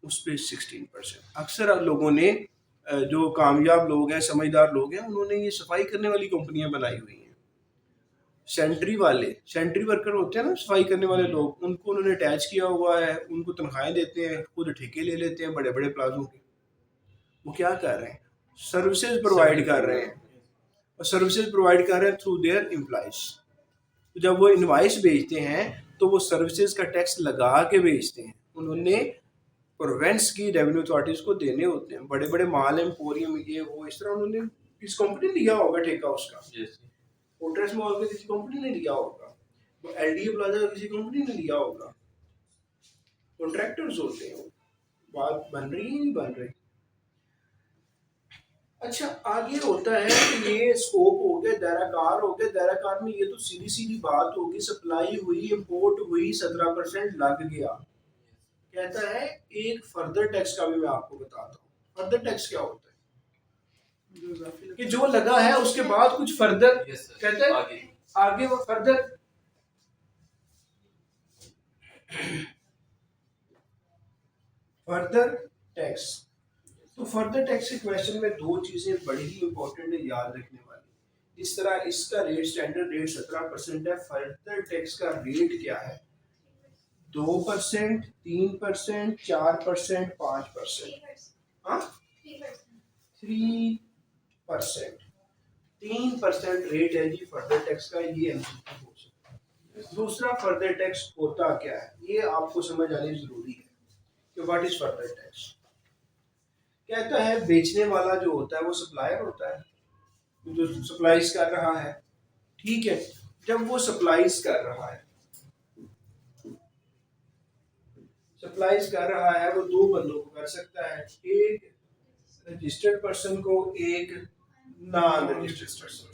उस पर 16%। अक्सर लोगों ने जो कामयाब लोग हैं, समझदार लोग हैं, उन्होंने ये सफाई करने वाली कंपनियां बनाई हुई हैं। सेंट्री वाले, सेंट्री वर्कर होते हैं ना, सफाई करने वाले लोग, उनको उन्होंने अटैच किया हुआ है, उनको तनख्वाहें देते हैं, खुद ठेके ले लेते हैं बड़े बड़े प्लाजों के। वो क्या कर रहे हैं, सर्विसेज प्रोवाइड कर रहे हैं, और सर्विसेज प्रोवाइड कर रहे हैं थ्रू देयर एम्प्लॉइज। तो जब वो इनवाइस भेजते हैं तो वो सर्विसेज का टैक्स लगा के भेजते हैं, उन्होंने प्रोवेंस की रेवेन्यू अथॉरिटीज को देने होते हैं। बड़े बड़े माल एम्पोरियम ये वो इस तरह उन्होंने किस कंपनी ने लिया होगा ठेका उसका, यस फोर्ट्रेस मॉल में किसी कंपनी ने लिया होगा, वो एलडीए प्लाजा किसी कंपनी ने लिया होगा, कॉन्ट्रैक्टर्स होते हैं। बात बन रही है नहीं बन रही। अच्छा, आगे होता है कि ये स्कोप हो गया, दायराकार हो गया। दायराकार में ये तो सीधी सीधी बात होगी, सप्लाई हुई, इंपोर्ट हुई, 17% लग गया। कहता है एक फर्दर टैक्स का भी मैं आपको बताता हूँ। फर्दर टैक्स क्या होता है कि जो लगा है उसके बाद कुछ फर्दर, यस सर। कहते हैं आगे आगे वो फर्दर टैक्स। तो फर्दर टैक्स के क्वेश्चन में दो चीजें बड़ी ही इंपॉर्टेंट है याद रखने वाली। जिस तरह इसका रेट, स्टैंडर्ड रेट 17% है, फर्दर टैक्स का रेट क्या है? 2%, 3%, 4%, 5%। हाँ, 3%, 3% रेट है जी फर्दर टैक्स का। ये एमसीक्यू हो सकता है। दूसरा, फर्दर टैक्स होता क्या है, ये आपको समझ आनी जरूरी है कि व्हाट इज फर्दर टैक्स। कहता है बेचने वाला जो होता है वो सप्लायर होता है, जो सप्लाईज कर रहा है, ठीक है। जब वो सप्लाईज कर रहा है, सप्लाईज कर रहा है, वो दो बंदों को कर सकता है, एक रजिस्टर्ड पर्सन को, एक नॉन रजिस्टर्ड पर्सन को।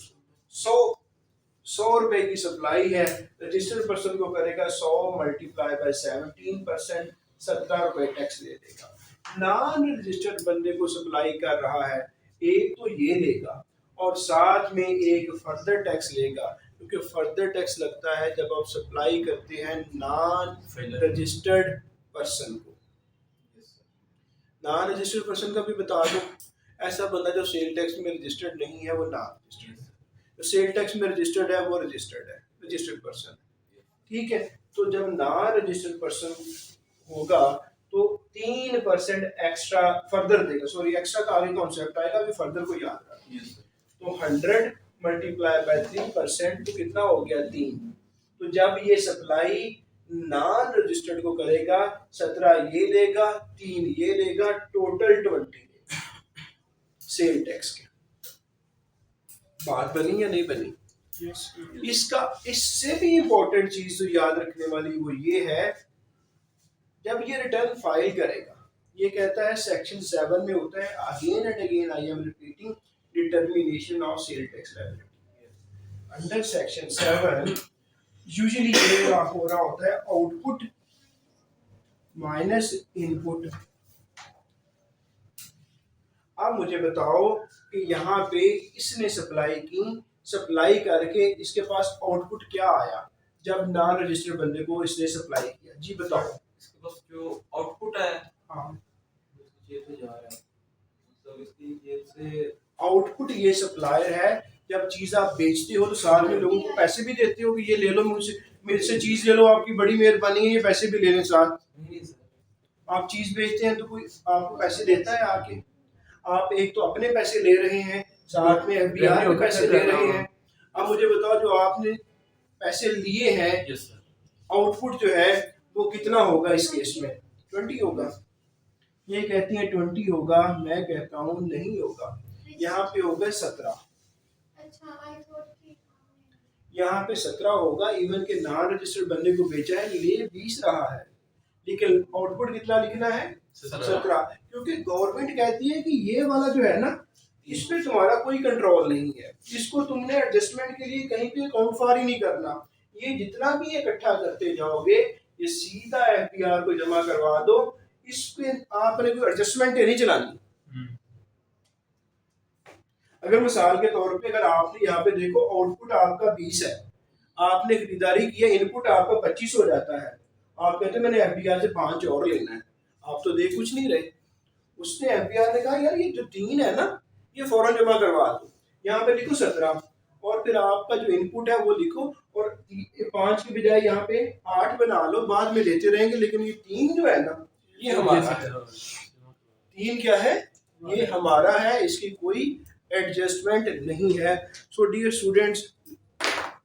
100 रुपए की सप्लाई है, रजिस्टर्ड पर्सन को करेगा 100 मल्टीप्लाई बाय 17%, 17 रुपए टैक्स दे देगा। नॉन रजिस्टर्ड बंदे को सप्लाई कर रहा है, एक तो ये लेगा और साथ में एक फर्दर टैक्स लेगा, क्योंकि फर्दर टैक्स लगता है जब आप सप्लाई करते हैं नॉन रजिस्टर्ड पर्सन को। नॉन रजिस्टर्ड पर्सन का भी बता दो, ऐसा बंदा जो सेल टैक्स में रजिस्टर्ड नहीं है वो नॉन रजिस्टर्ड है, जो सेल टैक्स में रजिस्टर्ड है वो रजिस्टर्ड है, रजिस्टर्ड पर्सन, ठीक है। तो जब नॉन रजिस्टर्ड पर्सन होगा तो 3% एक्स्ट्रा फर्दर देगा। सॉरी, एक्स्ट्रा का आगे कॉन्सेप्ट आएगा, अभी फर्दर को याद रखना। तो 100 मल्टीप्लाई बाय 3% तो कितना हो गया? 3। तो जब ये सप्लाई नॉन रजिस्टर्ड को करेगा, 17 ये लेगा, 3 ये लेगा, टोटल 20 लेगा सेल टैक्स के। बात बनी या नहीं बनी? इसका इससे भी इंपॉर्टेंट चीज जो याद रखने वाली वो ये है जब ये रिटर्न फाइल करेगा, ये कहता है सेक्शन 7 में होता है, again and again I am repeating, determination of sale tax liability. Under section 7 usually ये हो रहा होता है आउटपुट माइनस इनपुट। अब मुझे बताओ कि यहाँ पे इसने सप्लाई की, सप्लाई करके इसके पास आउटपुट क्या आया जब नॉन रजिस्टर्ड बंदे को इसने सप्लाई किया? जी बताओ। इसके पास जो आउटपुट है हाँ, इसकी जेब से जा रहा है, मतलब इसकी जेब से आउटपुट ये सप्लायर है। जब चीज आप बेचते हो तो साथ में लोगों को पैसे भी देते हो कि ये ले लो, मुझसे मेरे से चीज ले लो, आपकी बड़ी मेहरबानी है, ये पैसे भी ले लें साथ। नहीं सर, आप चीज बेचते हैं तो कोई आपको पैसे देता है आके? आप एक तो अपने पैसे ले रहे हैं, साथ में एफबीआर के पैसे ले रहे हैं। अब मुझे बताओ जो आपने पैसे लिए हैं, यस सर, आउटपुट जो है वो कितना होगा इस केस में? 20 होगा। ये कहती है 20 होगा, मैं कहता हूँ नहीं होगा, यहाँ पे होगा 17। अच्छा, आई थॉट कि यहाँ पे 17 होगा। इवन के नॉन रजिस्टर्ड बंदे को बेचा है, ले 20 रहा है, लेकिन आउटपुट कितना लिखना है? 17। क्योंकि गवर्नमेंट कहती है कि ये वाला जो है ना, इस पे तुम्हारा कोई कंट्रोल नहीं है, इसको तुमने एडजस्टमेंट के लिए कहीं पे अकाउंट फार ही नहीं करना। ये जितना भी इकट्ठा करते जाओगे, ये सीधा एफबीआर को जमा करवा दो, इस पे आपने कोई एडजस्टमेंट नहीं चलानी। अगर मिसाल के तौर पे अगर आपने यहाँ पे देखो आउटपुट आपका 20 है, आपने खरीदारी की है, इनपुट आपका 25 हो जाता है, आप कहते हैं मैंने एफबीआर से 5 और लेना है, आप तो दे कुछ नहीं रहे। उसने एफबीआर ने कहा यार ये जो 3 है ना, ये फौरन जमा करवा दो, यहाँ पे लिखो 17 और फिर आपका जो इनपुट है वो लिखो, और 5 की बजाय यहाँ पे 8 बना लो, बाद में देते रहेंगे, लेकिन ये 3 जो है ना, ये हमारा है। 3 क्या है? ये हमारा है, इसकी कोई एडजस्टमेंट नहीं है। सो डियर स्टूडेंट्स,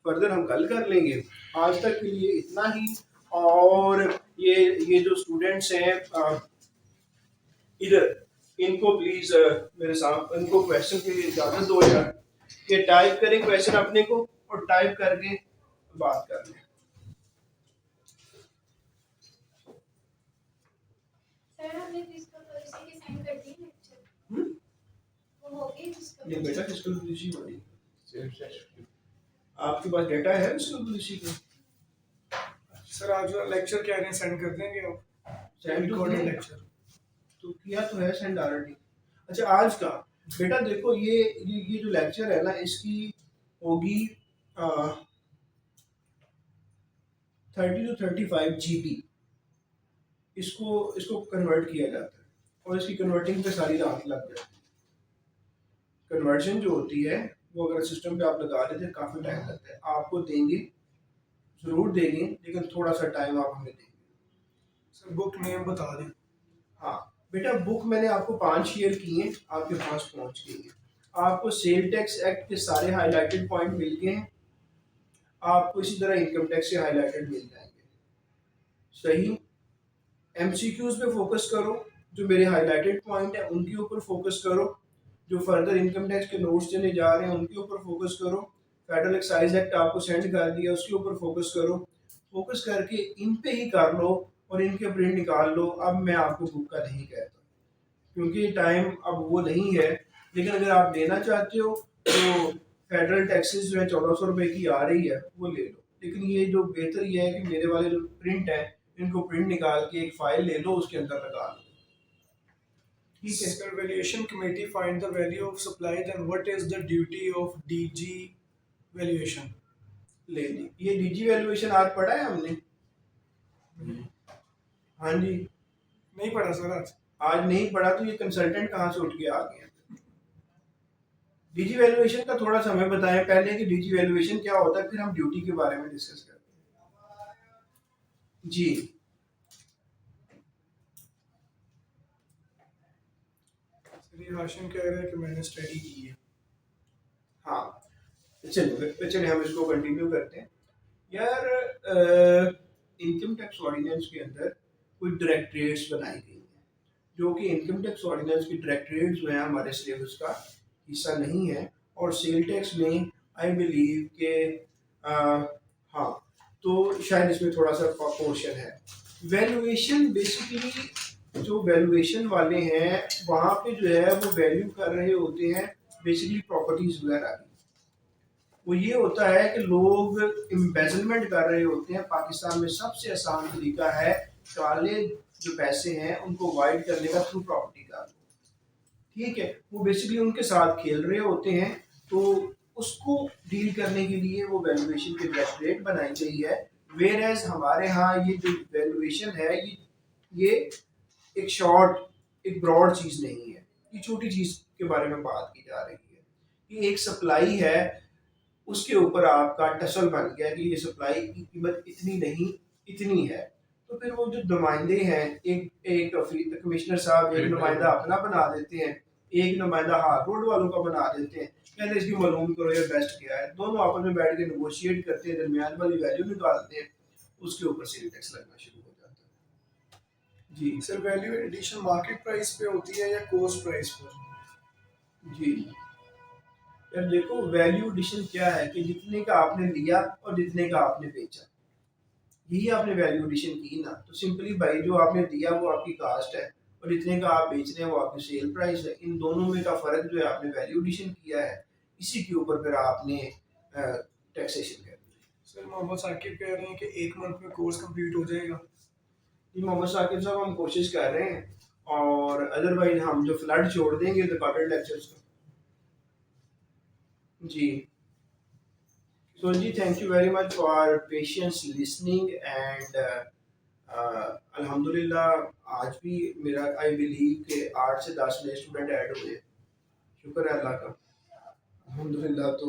फर्दर हम कल कर लेंगे, आज तक के लिए इतना ही। और ये जो स्टूडेंट्स हैं इधर, इनको प्लीज मेरे साथ इनको क्वेश्चन के लिए इजाजत दो यार, ये टाइप करें क्वेश्चन अपने को और टाइप करके बात कर लें। सर हमने फिजिकल पॉलिसी की साइन कर दी लेक्चर, हम्म? वो हो गई फिजिकल ये बेटा फिजिकल पॉलिसी वाली आपके पास डेटा है फिजिकल पॉलिसी का? सर आज वाला लेक्चर क्या है, सेंड कर देंगे आप? सेंड तो रिकॉर्डेड किया। लेक्चर तो किया तो है सेंड ऑलरेडी। अच्छा आज का बेटा देखो, ये जो लेक्चर है ना, इसकी होगी 30 to 35 GB। इसको कन्वर्ट किया जाता है और इसकी कन्वर्टिंग पे सारी रात लग जाती है। कन्वर्जन जो होती है वो अगर सिस्टम पे आप लगा लेते हैं काफ़ी टाइम लगता है। आपको देंगे, ज़रूर देंगे, लेकिन थोड़ा सा टाइम आप हमें देंगे। सर बुक नेम बता दें। हाँ बेटा, बुक मैंने आपको 5 शेयर किए हैं, आपके पास पहुंच गई है। आपको सेल टैक्स एक्ट के सारे हाईलाइटेड पॉइंट मिल गए हैं, आपको इसी तरह इनकम टैक्स के हाईलाइटेड मिल जाएंगे। सही, एमसीक्यूज पे फोकस करो, जो मेरे हाईलाइटेड पॉइंट है उनके ऊपर फोकस करो, जो फर्दर इनकम टैक्स के नोट्स देने जा रहे हैं उनके ऊपर फोकस करो, फेडरल एक्साइज एक्ट आपको सेंड कर दिया उसके ऊपर फोकस करो। फोकस करके इन पे ही कर लो और इनके प्रिंट निकाल लो। अब मैं आपको बुक का नहीं कहता क्योंकि टाइम अब वो नहीं है, लेकिन अगर आप लेना चाहते हो तो फेडरल टैक्सेस जो है 1400 रुपये की आ रही है वो ले लो। लेकिन ये जो बेहतर ये है कि मेरे वाले जो प्रिंट है इनको प्रिंट निकाल के एक फाइल ले लो, उसके अंदर लगा लो। ठीक है sir valuation committee find the value of supply, then what is the duty of DG valuation? ले ली। ये डीजी वैल्यूएशन आज पढ़ा है हमने? हाँ जी, नहीं पढ़ा सर आज नहीं पढ़ा तो ये कंसल्टेंट कहाँ से उठ के आ गए? डीजी वैल्यूएशन का थोड़ा सा हमें बताएं पहले कि डीजी वैल्यूएशन क्या होता है, फिर हम ड्यूटी के बारे में डिस्कस करते हैं। जी सर ये हाशिम कह रहे हैं कि मैंने स्टडी की है। हाँ, चलिए हम इसको कंटिन्यू करते हैं। यार इनकम टैक्स ऑर्डिनेंस के अंदर कुछ डायरेक्टरेट्स बनाई गई हैं, जो कि इनकम टैक्स ऑर्डिनेंस की डायरेक्टरेट जो है हमारे सिलेबस का हिस्सा नहीं है, और सेल टैक्स में आई बिलीव के हाँ, तो शायद इसमें थोड़ा सा पोर्शन है। वैल्यूएशन बेसिकली जो वैल्यूएशन वाले हैं वहाँ पे जो है वो वैल्यू कर रहे होते हैं बेसिकली प्रॉपर्टीज वगैरह की। वो ये होता है कि लोग एम्बेजलमेंट कर रहे होते हैं। पाकिस्तान में सबसे आसान तरीका है काले जो पैसे हैं उनको वाइट करने का थ्रू प्रॉपर्टी का। ठीक है, वो बेसिकली उनके साथ खेल रहे होते हैं। तो उसको डील करने के लिए वो वैल्यूएशन की बेस्ट रेट बनाई गई है। वेयर एज हमारे यहाँ ये जो वैल्यूएशन है ये एक शॉर्ट एक ब्रॉड चीज़ नहीं है, ये छोटी चीज़ के बारे में बात की जा रही है। ये एक सप्लाई है, उसके ऊपर आपका टसल बन गया कि ये सप्लाई की कीमत इतनी नहीं इतनी है। तो फिर वो जो नुमाइंदे हैं एक एक कमिश्नर साहब एक नुमाइंदा अपना बना देते हैं, एक नुमाइंदा हार्ड रोड वालों का बना देते हैं, पहले इसकी मालूम करो ये बेस्ट क्या है। दोनों आपस में बैठ के नेगोशिएट करते हैं, दरमियान वाली वैल्यू निकालते हैं, उसके ऊपर सेल टैक्स लगना शुरू हो जाता है। जी sir value addition market price पे होती है या कॉस्ट प्राइस पर? जी यार देखो, वैल्यू एडिशन क्या है कि जितने का आपने लिया और जितने का आपने बेचा, यही आपने वैल्यू एडिशन की ना। तो सिंपली भाई जो आपने दिया वो आपकी कास्ट है और जितने का आप बेच रहे हैं वो आपकी सेल प्राइस है। इन दोनों में का फर्क जो है आपने वैल्यू एडिशन किया है, इसी के ऊपर फिर आपने टैक्सेशन कर दी। सर मोहम्मद साकिब कह रहे हैं कि 1 मंथ में कोर्स कंप्लीट हो जाएगा। जी मोहम्मद साकिब साहब, हम कोशिश कर रहे हैं और अदरवाइज हम जो फ्लड छोड़ देंगे रिकॉर्डेड लेक्चर्स का। जी So ji, thank you very much for patience listening and अल्हम्दुलिल्लाह आज भी मेरा आई बिलीव कि 8 से 10 नए स्टूडेंट ऐड हुए, शुक्र है अल्लाह का अल्हम्दुलिल्लाह। तो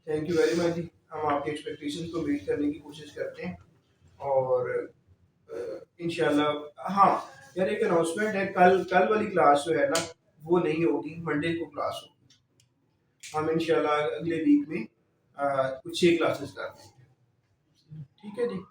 थैंक यू वेरी मच जी, हम आपकी एक्सपेक्टेशन को मीट करने की कोशिश करते हैं और इंशाल्लाह। हाँ यार, एक अनाउंसमेंट है, कल वाली क्लास जो है ना वो नहीं होगी, मंडे को क्लास होगी। हम इंशाल्लाह अगले वीक में कुछ 6 क्लासेस कर देंगे। ठीक है जी।